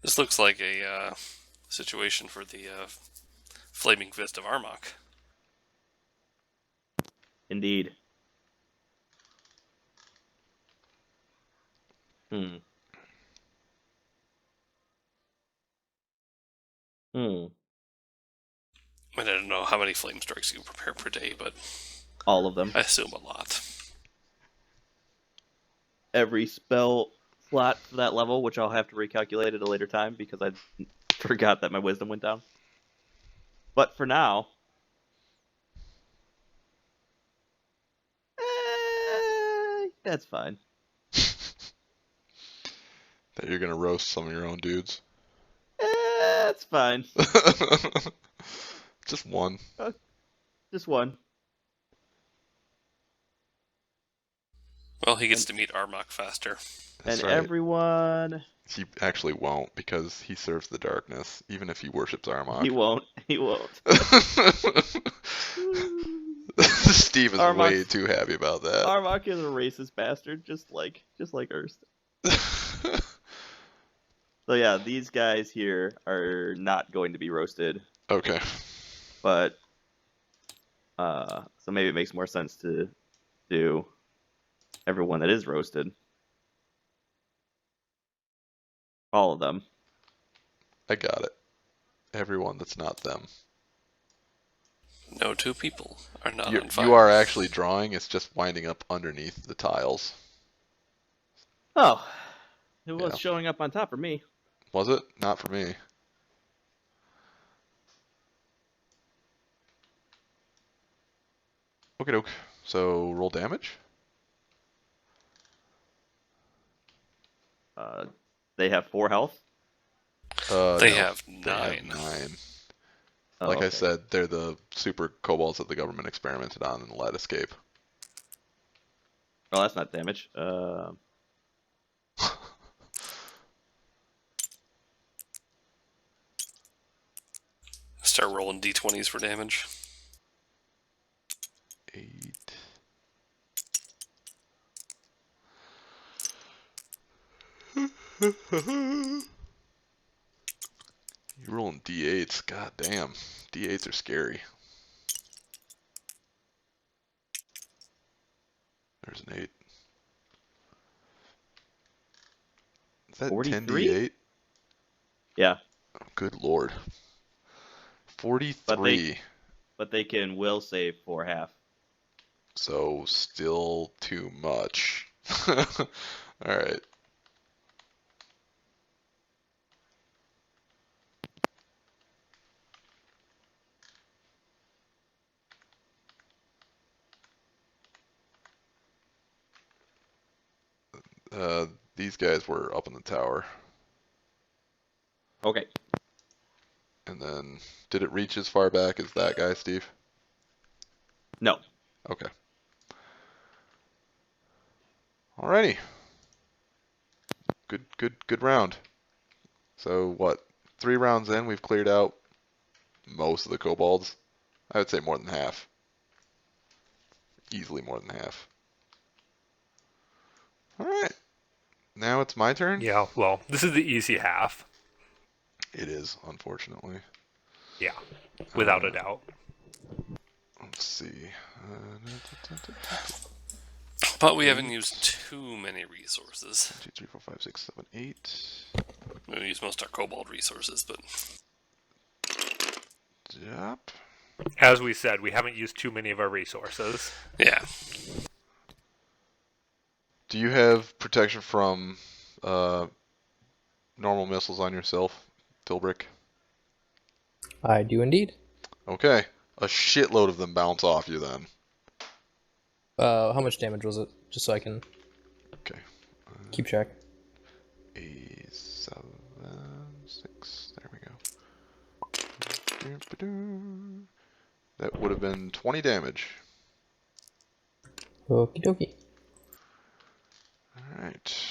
[SPEAKER 3] This looks like a situation for the Flaming Fist of Armok.
[SPEAKER 6] Indeed. Hmm. Hmm.
[SPEAKER 3] I don't know how many flame strikes you can prepare per day, but
[SPEAKER 6] All of them.
[SPEAKER 3] I assume a lot.
[SPEAKER 6] Every spell slot for that level, which I'll have to recalculate at a later time because I forgot that my wisdom went down. But for now, that's fine.
[SPEAKER 2] That you're gonna roast some of your own dudes.
[SPEAKER 6] That's fine.
[SPEAKER 2] Just one.
[SPEAKER 6] Just one.
[SPEAKER 3] Well, he gets to meet Armok faster.
[SPEAKER 2] That's
[SPEAKER 6] and
[SPEAKER 2] right.
[SPEAKER 6] everyone.
[SPEAKER 2] He actually won't because he serves the darkness, even if he worships Armok.
[SPEAKER 6] He won't. He won't.
[SPEAKER 2] Steve is
[SPEAKER 6] Armok-
[SPEAKER 2] way too happy about that.
[SPEAKER 6] Armok is a racist bastard, just like Erst. So yeah, these guys here are not going to be roasted,
[SPEAKER 2] Okay.
[SPEAKER 6] but so maybe it makes more sense to do everyone that is roasted. All of them.
[SPEAKER 2] I got it. Everyone that's not them.
[SPEAKER 3] No two people are not on fire.
[SPEAKER 2] You are actually drawing, it's just winding up underneath the tiles.
[SPEAKER 6] Oh, it was
[SPEAKER 2] Yeah.
[SPEAKER 6] showing up on top for me.
[SPEAKER 2] Was it? Not for me. Okay, doke. So roll damage.
[SPEAKER 6] They have 4 health.
[SPEAKER 3] They
[SPEAKER 2] No,
[SPEAKER 3] have
[SPEAKER 2] they
[SPEAKER 3] 9.
[SPEAKER 2] have 9.
[SPEAKER 6] Oh,
[SPEAKER 2] Like I
[SPEAKER 6] okay.
[SPEAKER 2] said, they're the super kobolds that the government experimented on and let escape.
[SPEAKER 6] Oh, that's not damage.
[SPEAKER 3] Start rolling d20s for damage.
[SPEAKER 2] 8. You rolling d8s? God damn, d8s are scary. There's an 8. Is that
[SPEAKER 6] 43?
[SPEAKER 2] 10d8?
[SPEAKER 6] Yeah,
[SPEAKER 2] Oh, good lord. 43.
[SPEAKER 6] but they can will save for half.
[SPEAKER 2] So still too much. Alright. These guys were up in the tower.
[SPEAKER 6] Okay.
[SPEAKER 2] And then, did it reach as far back as that guy, Steve?
[SPEAKER 6] No.
[SPEAKER 2] Okay. Alrighty. Good round. So what? 3 rounds in, we've cleared out most of the kobolds. I would say more than half. Easily more than half. Alright. Now it's my turn?
[SPEAKER 1] Yeah, well, this is the easy half.
[SPEAKER 2] It is, unfortunately.
[SPEAKER 1] Yeah, without a doubt.
[SPEAKER 2] Let's Let's see.
[SPEAKER 3] But we haven't used too many resources.
[SPEAKER 2] 1, 2, 3, 4, 5, 6, 7, 8.
[SPEAKER 3] We use most of our kobold resources, but
[SPEAKER 2] Yep.
[SPEAKER 1] As we said, we haven't used too many of our resources.
[SPEAKER 3] yeah.
[SPEAKER 2] Do you have protection from normal missiles on yourself, Tilbrick?
[SPEAKER 5] I do indeed.
[SPEAKER 2] Okay. A shitload of them bounce off you then.
[SPEAKER 5] How much damage was it? Just so I can
[SPEAKER 2] Okay.
[SPEAKER 5] keep track.
[SPEAKER 2] A 7, 6. There we go. That would have been 20 damage.
[SPEAKER 5] Okie dokie.
[SPEAKER 2] Alright.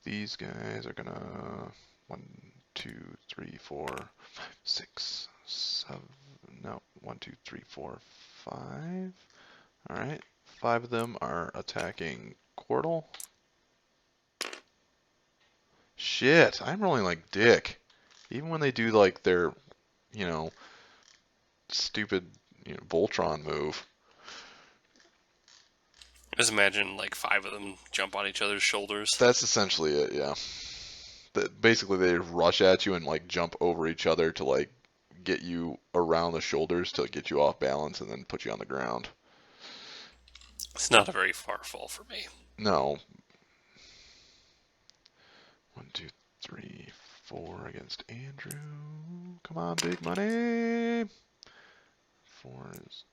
[SPEAKER 2] These guys are gonna 1, 2, 3, 4, 5, 6, 7. No, 1, 2, 3, 4, 5. Alright. 5 of them are attacking Quirtle. Shit, I'm rolling like dick. Even when they do like their, stupid, Voltron move.
[SPEAKER 3] Just imagine like 5 of them jump on each other's shoulders.
[SPEAKER 2] That's essentially it, yeah. Basically, they rush at you and like jump over each other to like get you around the shoulders to get you off balance and then put you on the ground.
[SPEAKER 3] It's not a very far fall for me.
[SPEAKER 2] No. 1, 2, 3, 4 against Andrew. Come on, big money. 4 is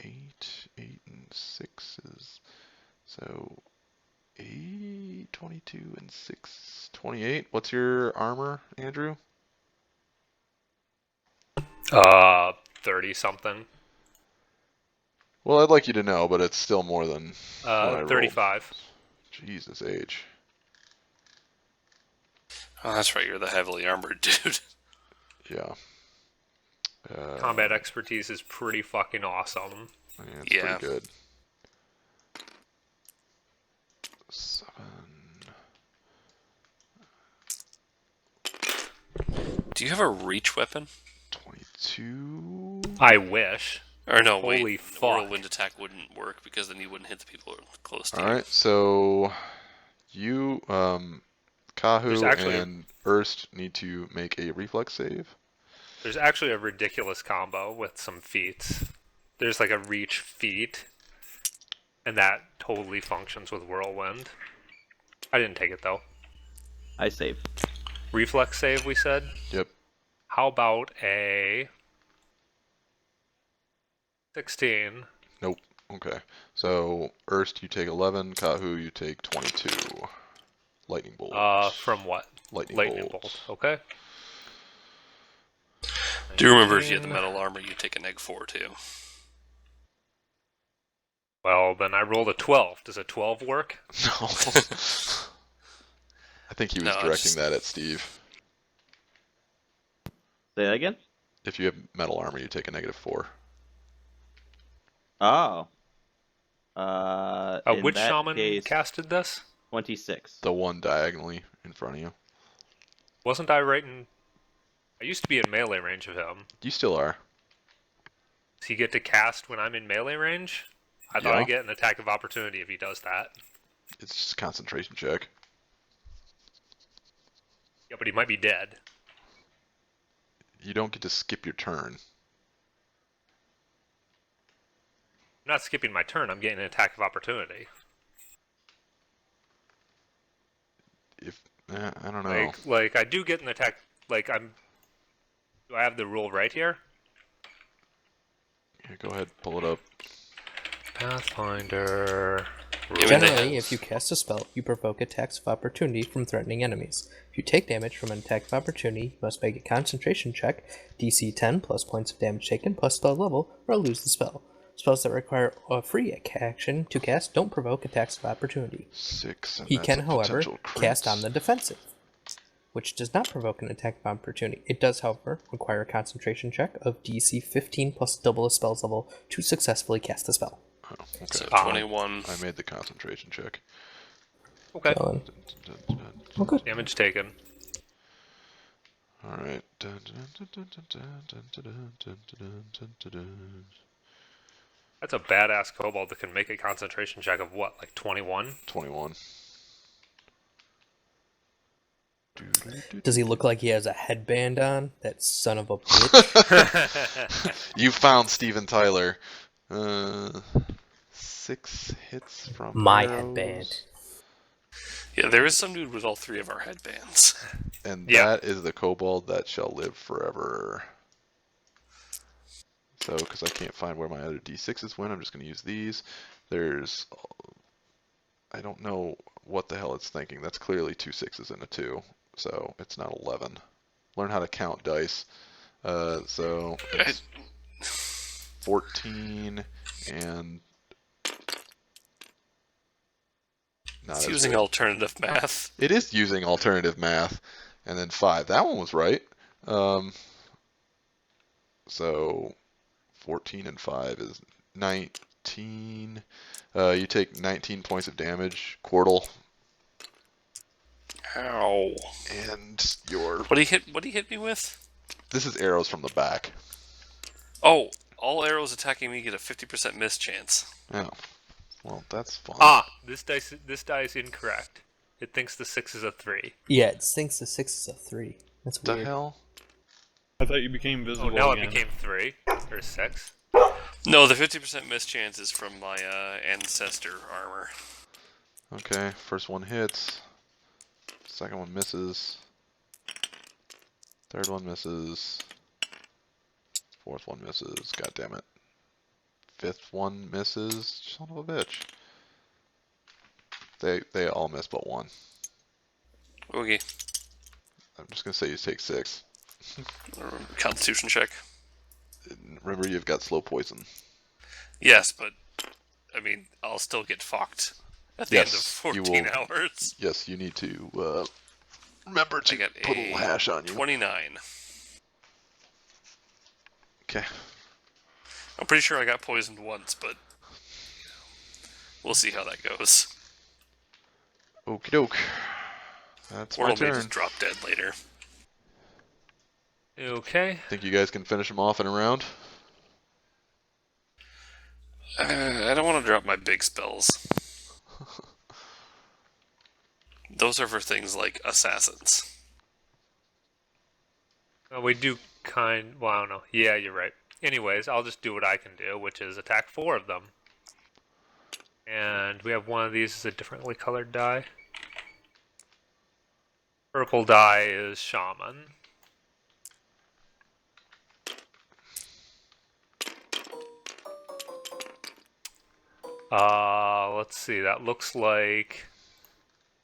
[SPEAKER 2] 8. 8 and 6 is so 8, 22 and 6, 28. What's your armor, Andrew?
[SPEAKER 1] 30 something.
[SPEAKER 2] Well, I'd like you to know, but it's still more than what I rolled.
[SPEAKER 1] 35.
[SPEAKER 2] Jesus H.
[SPEAKER 3] Oh, that's right, you're the heavily armored dude.
[SPEAKER 2] Yeah.
[SPEAKER 1] Combat expertise is pretty fucking awesome.
[SPEAKER 2] It's pretty good. 7.
[SPEAKER 3] Do you have a reach weapon?
[SPEAKER 2] 22.
[SPEAKER 1] I wish.
[SPEAKER 3] Or no,
[SPEAKER 1] Holy
[SPEAKER 3] wait,
[SPEAKER 1] fuck.
[SPEAKER 3] whirlwind attack wouldn't work because then you wouldn't hit the people close to you.
[SPEAKER 2] Alright, so you, Kahu
[SPEAKER 1] actually-
[SPEAKER 2] and Erst need to make a reflex save.
[SPEAKER 1] There's actually a ridiculous combo with some feats. There's like a reach feat, and that totally functions with whirlwind. I didn't take it though.
[SPEAKER 6] I save.
[SPEAKER 1] Reflex save, we said?
[SPEAKER 2] Yep.
[SPEAKER 1] How about a 16?
[SPEAKER 2] Nope. Okay. So, Erst, you take 11. Kahu, you take 22. Lightning bolt.
[SPEAKER 1] From what?
[SPEAKER 2] Lightning bolt.
[SPEAKER 1] Okay.
[SPEAKER 3] Do you remember if you had the metal armor, you take a -4 too?
[SPEAKER 1] Well, then I rolled a 12. Does a 12 work?
[SPEAKER 2] No. I think he was directing that at Steve.
[SPEAKER 6] Say that again?
[SPEAKER 2] If you have metal armor, you take a -4.
[SPEAKER 6] Oh.
[SPEAKER 1] Which shaman casted this?
[SPEAKER 6] 26.
[SPEAKER 2] The one diagonally in front of you.
[SPEAKER 1] Wasn't I right in... I used to be in melee range of him.
[SPEAKER 2] You still are.
[SPEAKER 1] Does he get to cast when I'm in melee range? I thought I get an attack of opportunity if he does that.
[SPEAKER 2] It's just a concentration check.
[SPEAKER 1] Yeah, but he might be dead.
[SPEAKER 2] You don't get to skip your turn.
[SPEAKER 1] I'm not skipping my turn, I'm getting an attack of opportunity.
[SPEAKER 2] I don't know.
[SPEAKER 1] Like I do get an attack, do I have the rule right here?
[SPEAKER 2] Yeah, go ahead, pull it up.
[SPEAKER 1] Pathfinder...
[SPEAKER 5] Generally, if you cast a spell, you provoke attacks of opportunity from threatening enemies. If you take damage from an attack of opportunity, you must make a concentration check, DC 10 plus points of damage taken plus spell level, or lose the spell. Spells that require a free action to cast don't provoke attacks of opportunity.
[SPEAKER 2] 6.
[SPEAKER 5] He can, however, cast on the defensive, which does not provoke an attack of opportunity. It does, however, require a concentration check of DC 15 plus double a spell's level to successfully cast the spell.
[SPEAKER 2] Oh, okay.
[SPEAKER 3] So 21.
[SPEAKER 2] I made the concentration check.
[SPEAKER 1] Okay.
[SPEAKER 5] Okay.
[SPEAKER 1] Damage taken.
[SPEAKER 2] All right.
[SPEAKER 1] That's a badass kobold that can make a concentration check of what, like 21?
[SPEAKER 2] 21.
[SPEAKER 5] Does he look like he has a headband on? That son of a bitch.
[SPEAKER 2] You found Steven Tyler. 6 hits from
[SPEAKER 5] My
[SPEAKER 2] arrows.
[SPEAKER 5] headband.
[SPEAKER 3] Yeah, there is some dude with all 3 of our headbands.
[SPEAKER 2] And
[SPEAKER 1] Yeah.
[SPEAKER 2] that is the kobold that shall live forever. So, because I can't find where my other d6s went, I'm just going to use these. There's... I don't know what the hell it's thinking. That's clearly 2 6s and a 2. So, it's not 11. Learn how to count dice. So, it's 14 and...
[SPEAKER 3] It's using alternative math.
[SPEAKER 2] It is using alternative math. And then 5. That one was right. So 14 and 5 is 19. You take 19 points of damage, Quartle.
[SPEAKER 3] Ow.
[SPEAKER 2] And your...
[SPEAKER 3] What do he hit me with?
[SPEAKER 2] This is arrows from the back.
[SPEAKER 3] Oh, all arrows attacking me get a 50% miss chance.
[SPEAKER 2] Oh. Well, that's fun.
[SPEAKER 1] This die is incorrect. It thinks the 6 is a 3.
[SPEAKER 5] Yeah, it thinks the 6 is a 3. That's
[SPEAKER 2] What
[SPEAKER 5] weird.
[SPEAKER 2] the hell?
[SPEAKER 4] I thought you became visible
[SPEAKER 1] Now
[SPEAKER 4] again.
[SPEAKER 1] it became 3 or 6.
[SPEAKER 3] No, the 50% miss chance is from my ancestor armor.
[SPEAKER 2] Okay, first one hits. Second one misses. Third one misses. Fourth one misses. God damn it. Fifth one misses. Son of a bitch. They all miss but one.
[SPEAKER 3] Okay.
[SPEAKER 2] I'm just gonna say you take 6.
[SPEAKER 3] Constitution check.
[SPEAKER 2] Remember, you've got slow poison.
[SPEAKER 3] Yes, but I mean, I'll still get fucked at the end of 14 hours.
[SPEAKER 2] Yes, you need to remember to put a little hash on you.
[SPEAKER 3] 29.
[SPEAKER 2] Okay.
[SPEAKER 3] I'm pretty sure I got poisoned once, but we'll see how that goes.
[SPEAKER 2] Okie doke. That's
[SPEAKER 3] Or
[SPEAKER 2] my
[SPEAKER 3] I'll may
[SPEAKER 2] turn.
[SPEAKER 3] just drop dead later.
[SPEAKER 1] Okay.
[SPEAKER 2] Think you guys can finish them off in a round?
[SPEAKER 3] I don't want to drop my big spells. Those are for things like assassins.
[SPEAKER 1] We do well, I don't know. Yeah, you're right. Anyways, I'll just do what I can do, which is attack 4 of them. And we have one of these as a differently colored die. Purple die is Shaman. Let's see. That looks like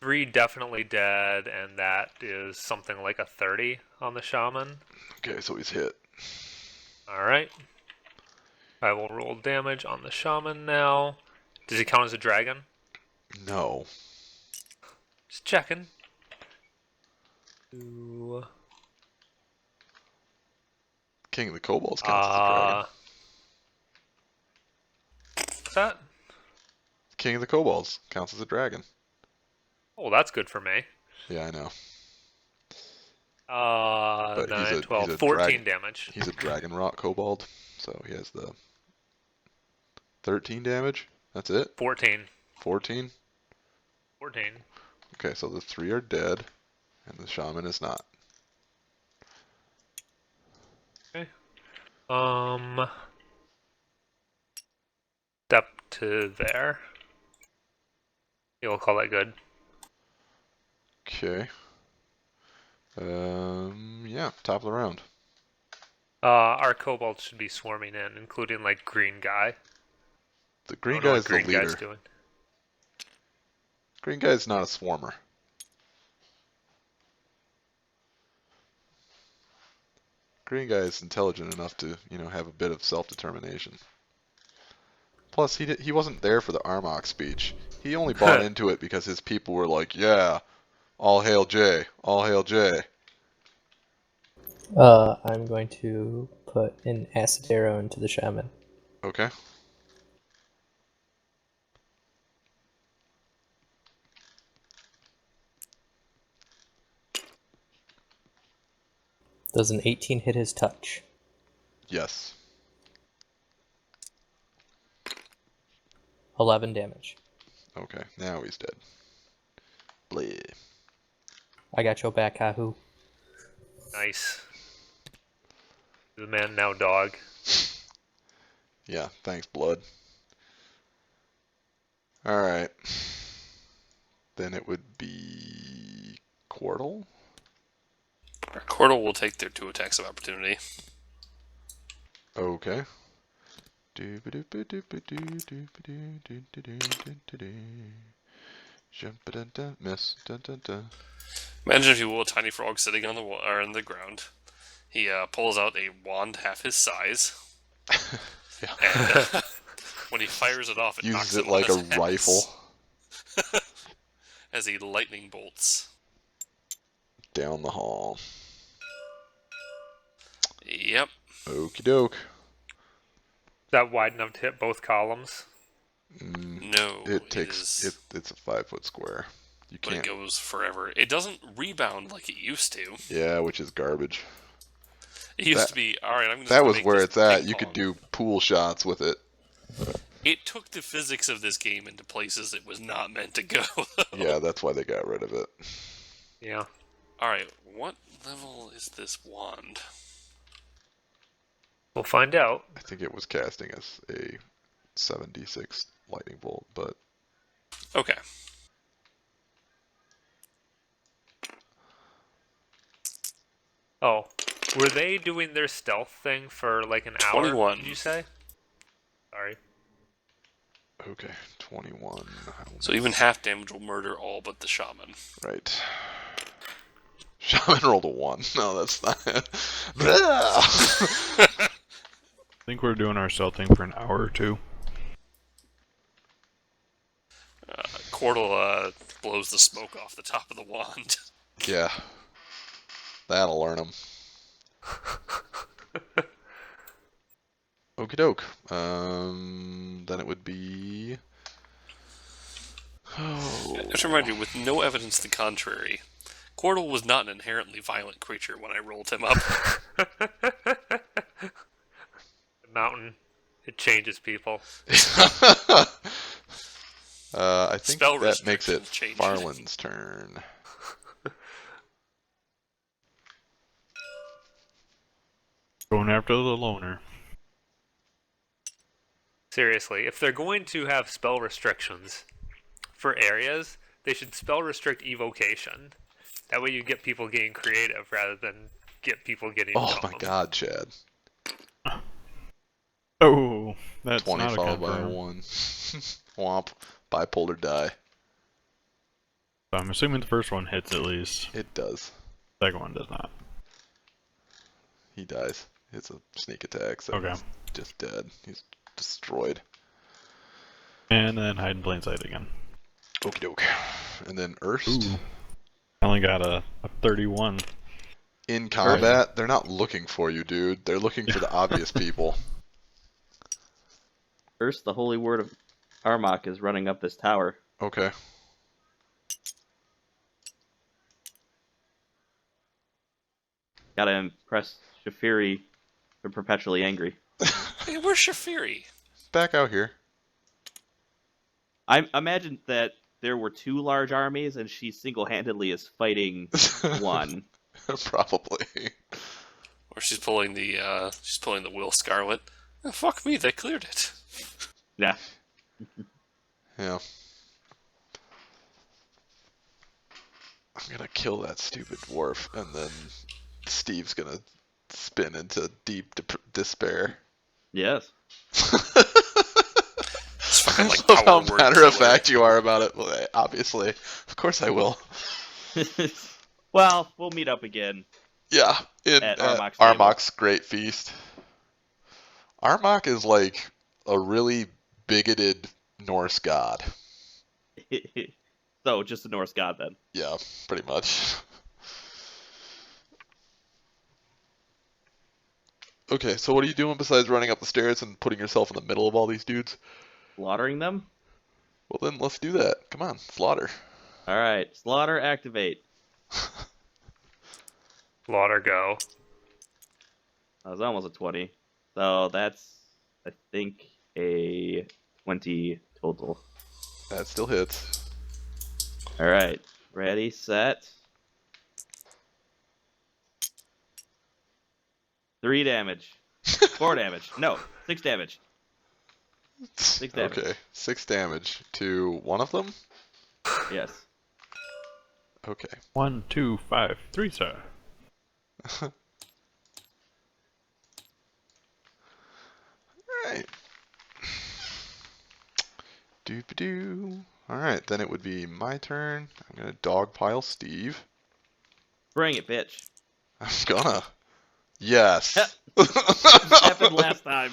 [SPEAKER 1] 3 definitely dead, and that is something like a 30 on the Shaman.
[SPEAKER 2] Okay, so he's hit.
[SPEAKER 1] Alright. I will roll damage on the Shaman now. Does he count as a dragon?
[SPEAKER 2] No.
[SPEAKER 1] Just checking. Ooh.
[SPEAKER 2] King of the Kobolds counts as a dragon.
[SPEAKER 1] What's that?
[SPEAKER 2] King of the Kobolds counts as a dragon.
[SPEAKER 1] Oh, that's good for me.
[SPEAKER 2] Yeah, I know.
[SPEAKER 1] 9, 12, 14 damage.
[SPEAKER 2] He's a dragon rot kobold, so he has the 13 damage. That's it?
[SPEAKER 1] 14.
[SPEAKER 2] 14?
[SPEAKER 1] 14.
[SPEAKER 2] Okay, so the 3 are dead, and the shaman is not.
[SPEAKER 1] Okay. Step to there. You'll call that good.
[SPEAKER 2] Okay. Yeah, top of the round.
[SPEAKER 1] Our kobolds should be swarming in, including like green guy.
[SPEAKER 2] The green guy is the
[SPEAKER 1] green
[SPEAKER 2] leader.
[SPEAKER 1] guy's doing.
[SPEAKER 2] Green guy is not a swarmer. Green guy is intelligent enough to, have a bit of self-determination. Plus, he wasn't there for the Armok speech. He only bought into it because his people were like, yeah, all hail Jay, all hail Jay.
[SPEAKER 5] I'm going to put an acid arrow into the shaman.
[SPEAKER 2] Okay.
[SPEAKER 5] Does an 18 hit his touch?
[SPEAKER 2] Yes.
[SPEAKER 5] 11 damage.
[SPEAKER 2] Okay, now he's dead. Bleh.
[SPEAKER 5] I got your back, Hahu.
[SPEAKER 1] Nice. The man now dog.
[SPEAKER 2] Yeah, thanks, blood. Alright. Then it would be Quirtle?
[SPEAKER 3] Cordal will take their 2 attacks of opportunity.
[SPEAKER 2] Okay. Miss.
[SPEAKER 3] Imagine, if you will, a tiny frog sitting on the or on the ground. He pulls out a wand half his size,
[SPEAKER 2] Yeah.
[SPEAKER 3] and when he fires it off, it knocks
[SPEAKER 2] Uses
[SPEAKER 3] him
[SPEAKER 2] it like
[SPEAKER 3] on
[SPEAKER 2] a
[SPEAKER 3] his ass
[SPEAKER 2] rifle.
[SPEAKER 3] as he lightning bolts
[SPEAKER 2] Down the hall.
[SPEAKER 3] Yep.
[SPEAKER 2] Okie doke.
[SPEAKER 1] Is that wide enough to hit both columns?
[SPEAKER 3] No.
[SPEAKER 2] It takes
[SPEAKER 3] is,
[SPEAKER 2] it's a 5-foot square. You
[SPEAKER 3] but it
[SPEAKER 2] can't.
[SPEAKER 3] goes forever. It doesn't rebound like it used to.
[SPEAKER 2] Yeah, which is garbage.
[SPEAKER 3] It used to be, alright, I'm going to
[SPEAKER 2] That was
[SPEAKER 3] make
[SPEAKER 2] where
[SPEAKER 3] this
[SPEAKER 2] it's at.
[SPEAKER 3] ping
[SPEAKER 2] You could
[SPEAKER 3] pong.
[SPEAKER 2] do pool shots with it.
[SPEAKER 3] It took the physics of this game into places it was not meant to go.
[SPEAKER 2] Yeah, that's why they got rid of it.
[SPEAKER 1] Yeah.
[SPEAKER 3] Alright, what level is this wand?
[SPEAKER 1] We'll find out.
[SPEAKER 2] I think it was casting as a 7d6 lightning bolt, but
[SPEAKER 3] Okay.
[SPEAKER 1] Oh, were they doing their stealth thing for like an hour?
[SPEAKER 3] 21.
[SPEAKER 1] Did you say? Sorry.
[SPEAKER 2] okay, 21.
[SPEAKER 3] So even half damage will murder all but the shaman.
[SPEAKER 2] Right. Shaman rolled a 1. No, that's not it.
[SPEAKER 4] I think we're doing our stealth thing for an hour or two.
[SPEAKER 3] Cordal blows the smoke off the top of the wand.
[SPEAKER 2] Yeah. That'll learn him. Okie doke. Then it would be. Oh.
[SPEAKER 3] Just to remind you, with no evidence to the contrary, Cordal was not an inherently violent creature when I rolled him up.
[SPEAKER 1] The mountain. It changes people.
[SPEAKER 2] I think
[SPEAKER 3] Spell
[SPEAKER 2] that makes it
[SPEAKER 3] restrictions change.
[SPEAKER 2] Farland's turn.
[SPEAKER 4] Going after the loner.
[SPEAKER 1] Seriously, if they're going to have spell restrictions for areas, they should spell restrict evocation. That way you get people getting creative rather than get people getting
[SPEAKER 2] Oh
[SPEAKER 1] dumb.
[SPEAKER 2] my god, Chad.
[SPEAKER 4] Oh, that's
[SPEAKER 2] 20
[SPEAKER 4] not a
[SPEAKER 2] followed by a
[SPEAKER 4] confirm.
[SPEAKER 2] 1. Womp. Bipolar die.
[SPEAKER 4] So I'm assuming the first one hits at least.
[SPEAKER 2] It does.
[SPEAKER 4] The second one does not.
[SPEAKER 2] He dies. It's a sneak attack, so
[SPEAKER 4] Okay.
[SPEAKER 2] he's just dead. He's destroyed.
[SPEAKER 4] And then hide in plain sight again.
[SPEAKER 2] Okie doke. And then Erst.
[SPEAKER 4] Ooh. I only got a 31.
[SPEAKER 2] In combat, they're not looking for you, dude. They're looking for the obvious people.
[SPEAKER 6] First, the holy word of Armok is running up this tower.
[SPEAKER 2] Okay.
[SPEAKER 6] Gotta impress Shafiri. They're perpetually angry.
[SPEAKER 3] Hey, where's Shafiri?
[SPEAKER 2] Back out here.
[SPEAKER 6] I imagine that there were 2 large armies, and she single-handedly is fighting one.
[SPEAKER 2] Probably.
[SPEAKER 3] Or she's pulling the Will Scarlet. Oh, fuck me, they cleared it.
[SPEAKER 6] Yeah.
[SPEAKER 2] Yeah. I'm gonna kill that stupid dwarf, and then Steve's gonna spin into deep despair.
[SPEAKER 6] Yes.
[SPEAKER 3] It's fucking like
[SPEAKER 2] I love how
[SPEAKER 3] power word
[SPEAKER 2] matter of
[SPEAKER 3] killer.
[SPEAKER 2] fact you are about it. Well, obviously. Of course I will.
[SPEAKER 6] Well, we'll meet up again.
[SPEAKER 2] Yeah, in
[SPEAKER 6] At Armok's table.
[SPEAKER 2] Armok's Great Feast. Armok is like a really bigoted Norse god.
[SPEAKER 6] So, just a Norse god then.
[SPEAKER 2] Yeah, pretty much. Okay, so what are you doing besides running up the stairs and putting yourself in the middle of all these dudes?
[SPEAKER 6] Slaughtering them?
[SPEAKER 2] Well then, let's do that. Come on, slaughter.
[SPEAKER 6] Alright, slaughter, activate.
[SPEAKER 1] Slaughter go.
[SPEAKER 6] That was almost a 20. So that's, I think, a 20 total.
[SPEAKER 2] That still hits.
[SPEAKER 6] All right, ready, set. 3 damage. 4 damage. No, 6 damage. 6 damage.
[SPEAKER 2] Okay, 6 damage to one of them?
[SPEAKER 6] Yes.
[SPEAKER 2] Okay.
[SPEAKER 4] 1, 2, 5, 3, sir.
[SPEAKER 2] Alright. Doop-a-doo. Alright, then it would be my turn. I'm gonna dogpile Steve.
[SPEAKER 6] Bring it, bitch.
[SPEAKER 2] I'm gonna. Yes.
[SPEAKER 6] This happened last time.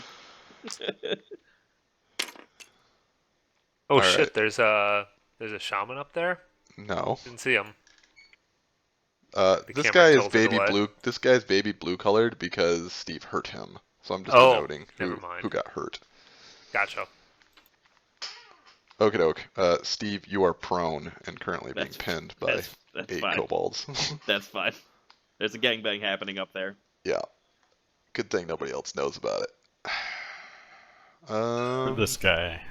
[SPEAKER 1] Oh
[SPEAKER 2] All
[SPEAKER 1] shit!
[SPEAKER 2] right.
[SPEAKER 1] There's a shaman up there.
[SPEAKER 2] No.
[SPEAKER 1] Didn't see him. The
[SPEAKER 2] This
[SPEAKER 1] camera
[SPEAKER 2] guy is
[SPEAKER 1] tilted
[SPEAKER 2] baby
[SPEAKER 1] away.
[SPEAKER 2] blue. This guy's baby blue colored because Steve hurt him. So I'm just
[SPEAKER 1] Oh,
[SPEAKER 2] denoting
[SPEAKER 1] never
[SPEAKER 2] who
[SPEAKER 1] mind.
[SPEAKER 2] got hurt.
[SPEAKER 1] Gotcha.
[SPEAKER 2] Okie doke. Steve, you are prone and currently being
[SPEAKER 6] That's-
[SPEAKER 2] pinned by
[SPEAKER 6] That's
[SPEAKER 2] 8
[SPEAKER 6] fine.
[SPEAKER 2] kobolds.
[SPEAKER 6] That's fine. There's a gangbang happening up there.
[SPEAKER 2] Yeah. Good thing nobody else knows about it.
[SPEAKER 4] This guy.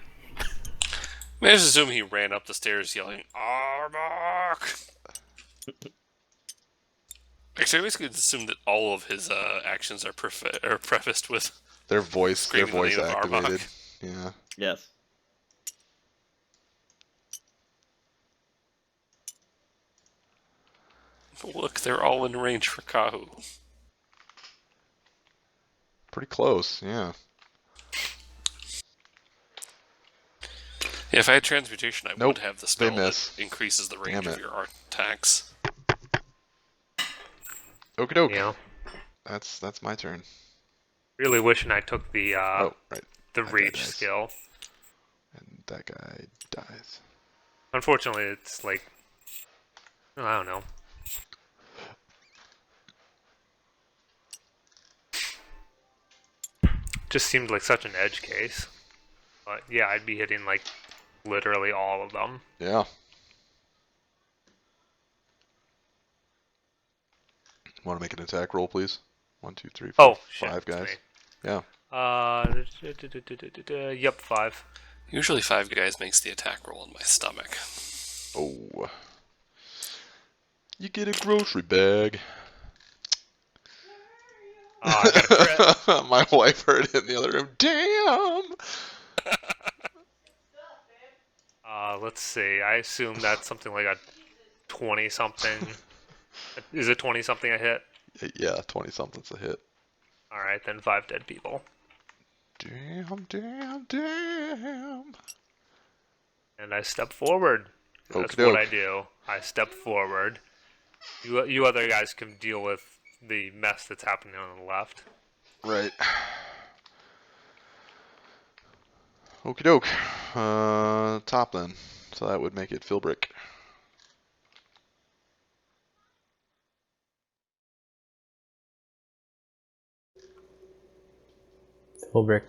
[SPEAKER 3] I just assume he ran up the stairs yelling, Arbok! Actually, I basically assume that all of his actions are prefaced with
[SPEAKER 2] Their voice
[SPEAKER 3] screaming the name of
[SPEAKER 2] activated.
[SPEAKER 3] Arbok.
[SPEAKER 2] Yeah.
[SPEAKER 6] Yes.
[SPEAKER 3] Look, they're all in range for Kahu.
[SPEAKER 2] Pretty close, yeah.
[SPEAKER 3] Yeah, if I had transmutation, I
[SPEAKER 2] Nope,
[SPEAKER 3] would have the
[SPEAKER 2] they
[SPEAKER 3] spell
[SPEAKER 2] miss.
[SPEAKER 3] that increases the range
[SPEAKER 2] Damn
[SPEAKER 3] of
[SPEAKER 2] it.
[SPEAKER 3] your attacks.
[SPEAKER 2] Okie doke.
[SPEAKER 1] Yeah.
[SPEAKER 2] That's my turn.
[SPEAKER 1] Really wishing I took the
[SPEAKER 2] Oh, right.
[SPEAKER 1] the
[SPEAKER 2] that
[SPEAKER 1] reach
[SPEAKER 2] dies.
[SPEAKER 1] skill.
[SPEAKER 2] And that guy dies.
[SPEAKER 1] Unfortunately, it's like I don't know. Just seemed like such an edge case. But yeah, I'd be hitting like literally all of them.
[SPEAKER 2] Yeah. Want to make an attack roll, please? 1, 2, 3, 4,
[SPEAKER 1] Oh shit!
[SPEAKER 2] 5
[SPEAKER 1] it's
[SPEAKER 2] guys.
[SPEAKER 1] me.
[SPEAKER 2] Yeah.
[SPEAKER 1] Yep, 5.
[SPEAKER 3] Usually 5 guys makes the attack roll in my stomach.
[SPEAKER 2] Oh. You get a grocery bag.
[SPEAKER 1] I got a crit.
[SPEAKER 2] My wife heard it in the other room. Damn!
[SPEAKER 1] Let's see. I assume that's something like a 20 something. Is it 20 something I hit?
[SPEAKER 2] Yeah, 20 something's a hit.
[SPEAKER 1] Alright, then 5 dead people.
[SPEAKER 2] Damn, damn, damn.
[SPEAKER 1] And I step forward. That's
[SPEAKER 2] Okie
[SPEAKER 1] what
[SPEAKER 2] doke.
[SPEAKER 1] I do. I step forward. You other guys can deal with the mess that's happening on the left.
[SPEAKER 2] Right. Okie doke. Top then. So that would make it Philbrick.
[SPEAKER 5] Ulbrich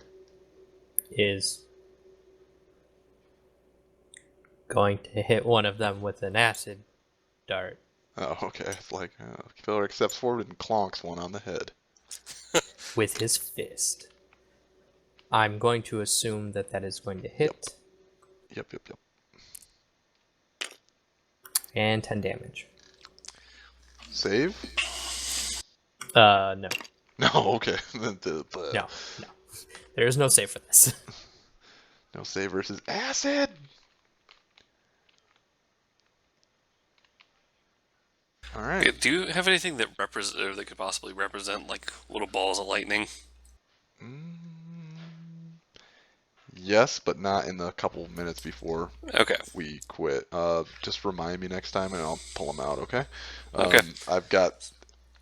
[SPEAKER 5] is going to hit one of them with an acid dart.
[SPEAKER 2] Oh, okay. It's like Philbrick steps forward and clonks one on the head.
[SPEAKER 5] With his fist. I'm going to assume that that is going to hit.
[SPEAKER 2] Yep.
[SPEAKER 5] And 10 damage.
[SPEAKER 2] Save?
[SPEAKER 5] No.
[SPEAKER 2] No, okay.
[SPEAKER 5] No. There is no save for this.
[SPEAKER 2] No save versus acid. All right.
[SPEAKER 3] Okay, do you have anything that that could possibly represent like little balls of lightning?
[SPEAKER 2] Yes, but not in the couple minutes before
[SPEAKER 3] Okay.
[SPEAKER 2] we quit. Just remind me next time, and I'll pull them out. Okay.
[SPEAKER 3] Okay.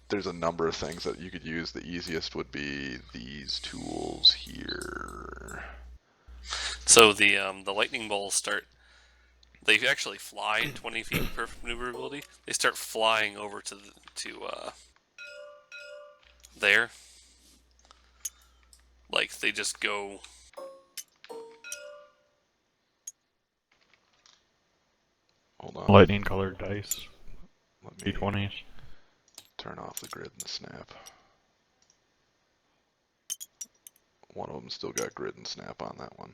[SPEAKER 2] There's a number of things that you could use. The easiest would be these tools here.
[SPEAKER 3] So the lightning bolts start. They actually fly 20 feet per maneuverability. They start flying over to there. Like they just go.
[SPEAKER 2] Hold on.
[SPEAKER 4] Lightning colored dice.
[SPEAKER 2] Let me
[SPEAKER 4] D20s.
[SPEAKER 2] turn off the grid and the snap. one of them still got grid and snap on that one.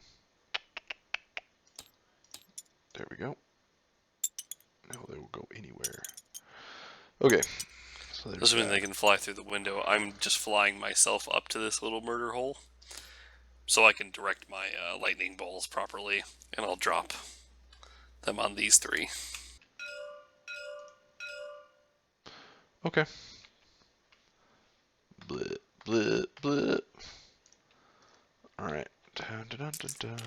[SPEAKER 2] There we go. Now they will go anywhere. Okay. So
[SPEAKER 3] Assuming they can fly through the window, I'm just flying myself up to this little murder hole, so I can direct my lightning bolts properly, and I'll drop them on these 3.
[SPEAKER 2] Okay. Blip, blip, blip. Alright. Dun, dun, dun, dun, dun.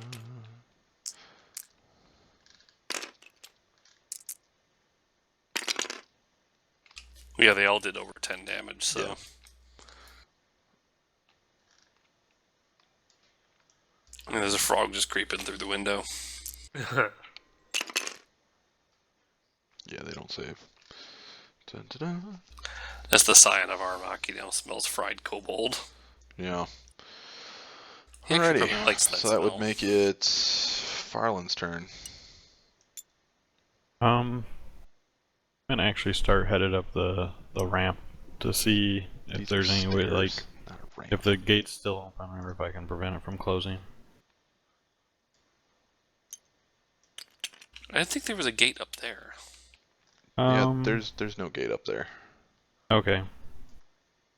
[SPEAKER 3] Yeah, they all did over 10 damage, so...
[SPEAKER 2] Yeah.
[SPEAKER 3] And there's a frog just creeping through the window.
[SPEAKER 2] Yeah, they don't save. Dun, dun, dun.
[SPEAKER 3] That's the Scion of Armok, smells fried kobold.
[SPEAKER 2] Yeah.
[SPEAKER 3] He actually
[SPEAKER 2] Alrighty.
[SPEAKER 3] probably likes that
[SPEAKER 2] So that would
[SPEAKER 3] smell.
[SPEAKER 2] make it Farland's turn.
[SPEAKER 4] I'm gonna actually start headed up the ramp to see if
[SPEAKER 2] These
[SPEAKER 4] there's
[SPEAKER 2] are
[SPEAKER 4] any way, like,
[SPEAKER 2] stairs, not a ramp.
[SPEAKER 4] if the gate's still open, or if I can prevent it from closing.
[SPEAKER 3] I didn't think there was a gate up there.
[SPEAKER 2] Yeah, there's no gate up there.
[SPEAKER 4] Okay.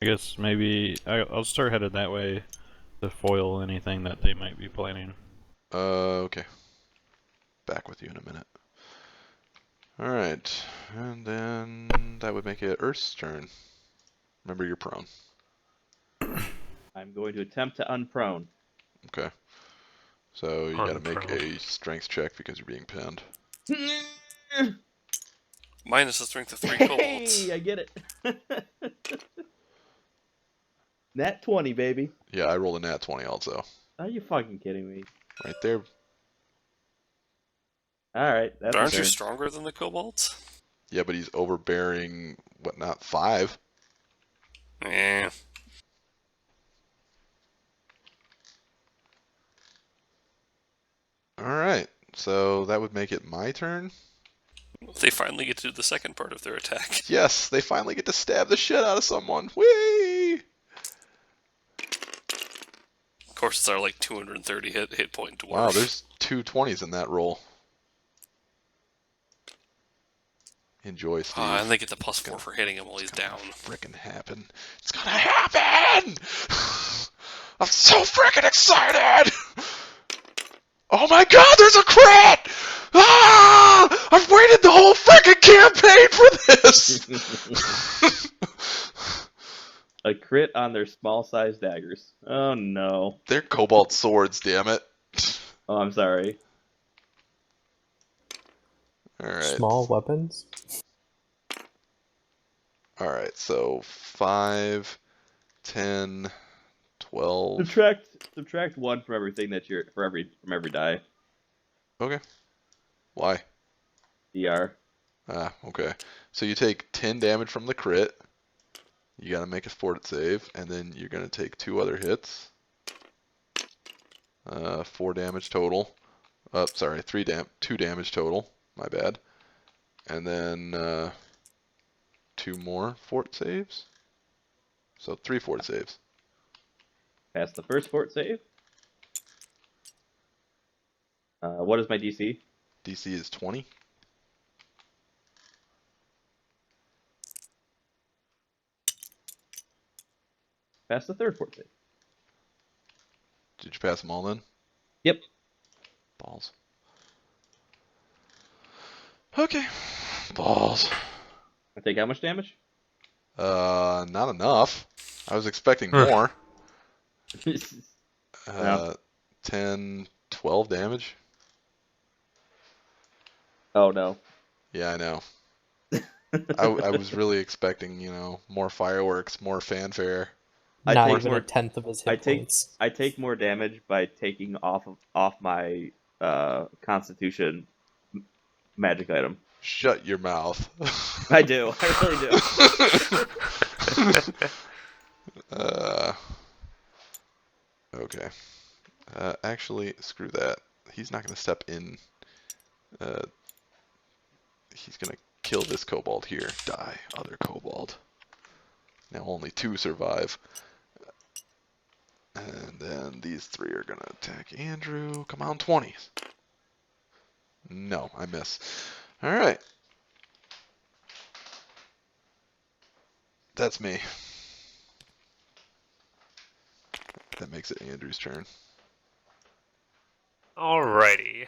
[SPEAKER 4] I guess maybe I'll start headed that way to foil anything that they might be planning.
[SPEAKER 2] Okay. Back with you in a minute. Alright. And then that would make it Earth's turn. Remember, you're prone.
[SPEAKER 6] I'm going to attempt to unprone.
[SPEAKER 2] Okay. So you gotta make
[SPEAKER 1] Unprone.
[SPEAKER 2] a strength check because you're being pinned.
[SPEAKER 3] Minus the strength of 3 kobolds.
[SPEAKER 6] Hey, I get it. Nat 20, baby.
[SPEAKER 2] Yeah, I rolled a nat 20 also.
[SPEAKER 6] Are you fucking kidding me?
[SPEAKER 2] Right there.
[SPEAKER 6] Alright, that's
[SPEAKER 3] Aren't
[SPEAKER 6] a
[SPEAKER 3] you
[SPEAKER 6] turn.
[SPEAKER 3] stronger than the kobolds?
[SPEAKER 2] Yeah, but he's overbearing, what, not 5?
[SPEAKER 3] Eh.
[SPEAKER 2] Alright, so that would make it my turn.
[SPEAKER 3] They finally get to do the second part of their attack.
[SPEAKER 2] Yes, they finally get to stab the shit out of someone. Whee!
[SPEAKER 3] Of course, it's our like 230 hit point dwarf.
[SPEAKER 2] Wow, there's 2 20s in that roll. Enjoy, Steve.
[SPEAKER 3] And they get the +4 for hitting him while he's down.
[SPEAKER 2] Frickin' happen. It's gonna happen! I'm so frickin' excited! Oh my god, there's a crit! Ah! I've waited the whole frickin' campaign for this!
[SPEAKER 6] A crit on their small-sized daggers. Oh no.
[SPEAKER 2] They're cobalt swords, damn it.
[SPEAKER 6] Oh, I'm sorry.
[SPEAKER 2] Alright.
[SPEAKER 5] Small weapons?
[SPEAKER 2] Alright, so 5, 10, 12.
[SPEAKER 6] Subtract 1 from everything that you're from every die.
[SPEAKER 2] Okay. Why?
[SPEAKER 6] DR.
[SPEAKER 2] Ah, okay. So you take 10 damage from the crit. You gotta make a fort save, and then you're gonna take 2 other hits. 4 damage total. Oh, sorry, 2 damage total. My bad. And then 2 more fort saves. So 3 fort saves.
[SPEAKER 6] Pass the first fort save. What is my DC?
[SPEAKER 2] DC is 20.
[SPEAKER 6] Pass the third fort save.
[SPEAKER 2] Did you pass them all then?
[SPEAKER 6] Yep.
[SPEAKER 2] Balls. Okay. Balls.
[SPEAKER 6] I take how much damage?
[SPEAKER 2] Not enough. I was expecting more.
[SPEAKER 6] No.
[SPEAKER 2] 10, 12 damage.
[SPEAKER 6] Oh no.
[SPEAKER 2] Yeah, I know. I was really expecting, more fireworks, more fanfare.
[SPEAKER 6] I
[SPEAKER 5] Not
[SPEAKER 6] take
[SPEAKER 5] even
[SPEAKER 6] more-
[SPEAKER 5] a tenth of his hit
[SPEAKER 6] I take
[SPEAKER 5] points.
[SPEAKER 6] I take more damage by taking off my Constitution magic item.
[SPEAKER 2] Shut your mouth.
[SPEAKER 6] I do. I really do.
[SPEAKER 2] Okay. Actually, screw that. He's not going to step in. He's going to kill this kobold here. Die, other kobold. Now only 2 survive. And then these 3 are gonna attack Andrew. Come on, 20s. No, I miss. All right. That's me. That makes it Andrew's turn.
[SPEAKER 1] Alrighty.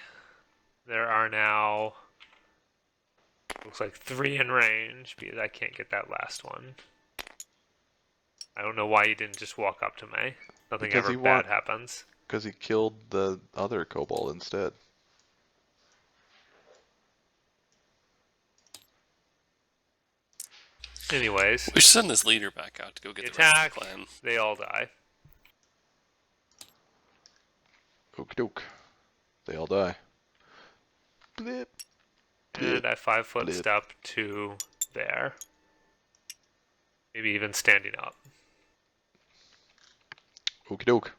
[SPEAKER 1] There are now, looks like 3 in range because I can't get that last one. I don't know why you didn't just walk up to me. Nothing
[SPEAKER 2] Because
[SPEAKER 1] ever bad happens.
[SPEAKER 2] Because he killed the other kobold instead.
[SPEAKER 1] Anyways,
[SPEAKER 3] We should send this leader back out to go get the rest
[SPEAKER 1] attack.
[SPEAKER 3] of the clan.
[SPEAKER 1] They all die.
[SPEAKER 2] Okie doke. They all die. Blip.
[SPEAKER 1] And I 5-foot
[SPEAKER 2] blip.
[SPEAKER 1] step to there. Maybe even standing up.
[SPEAKER 2] Okie doke.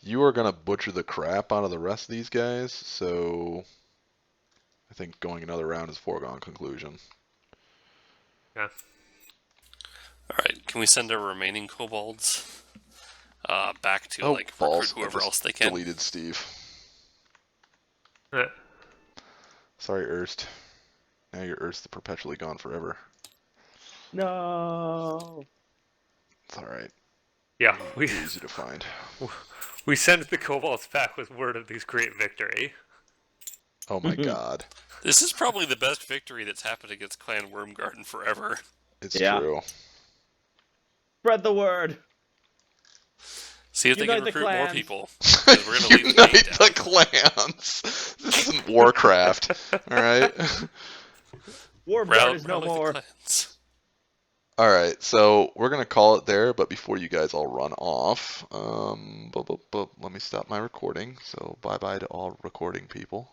[SPEAKER 2] You are gonna butcher the crap out of the rest of these guys, so I think going another round is foregone conclusion.
[SPEAKER 1] Yeah.
[SPEAKER 3] Alright, can we send our remaining kobolds back to
[SPEAKER 2] Oh,
[SPEAKER 3] recruit
[SPEAKER 2] balls. I
[SPEAKER 3] whoever
[SPEAKER 2] just
[SPEAKER 3] else they can?
[SPEAKER 2] deleted Steve.
[SPEAKER 1] Eh,
[SPEAKER 2] Sorry, Erst. Now your Erst's the perpetually gone forever.
[SPEAKER 6] No.
[SPEAKER 2] It's alright.
[SPEAKER 1] Yeah,
[SPEAKER 2] Easy to find.
[SPEAKER 1] we send the kobolds back with word of this great victory.
[SPEAKER 2] Oh my god.
[SPEAKER 3] This is probably the best victory that's happened against Clan Wyrmgaurd in forever.
[SPEAKER 2] It's
[SPEAKER 6] Yeah.
[SPEAKER 2] true.
[SPEAKER 6] Spread the word.
[SPEAKER 3] See if they
[SPEAKER 6] Unite
[SPEAKER 3] can
[SPEAKER 6] the
[SPEAKER 3] recruit more
[SPEAKER 6] clans.
[SPEAKER 3] people. 'Cause we're gonna leave the
[SPEAKER 2] Unite
[SPEAKER 3] gate
[SPEAKER 2] the
[SPEAKER 3] down.
[SPEAKER 2] clans. This isn't Warcraft. Alright?
[SPEAKER 6] Wyrmgaurd is no
[SPEAKER 3] rally the
[SPEAKER 6] more.
[SPEAKER 3] clans.
[SPEAKER 2] Alright, so we're going to call it there, but before you guys all run off, let me stop my recording. So bye-bye to all recording people.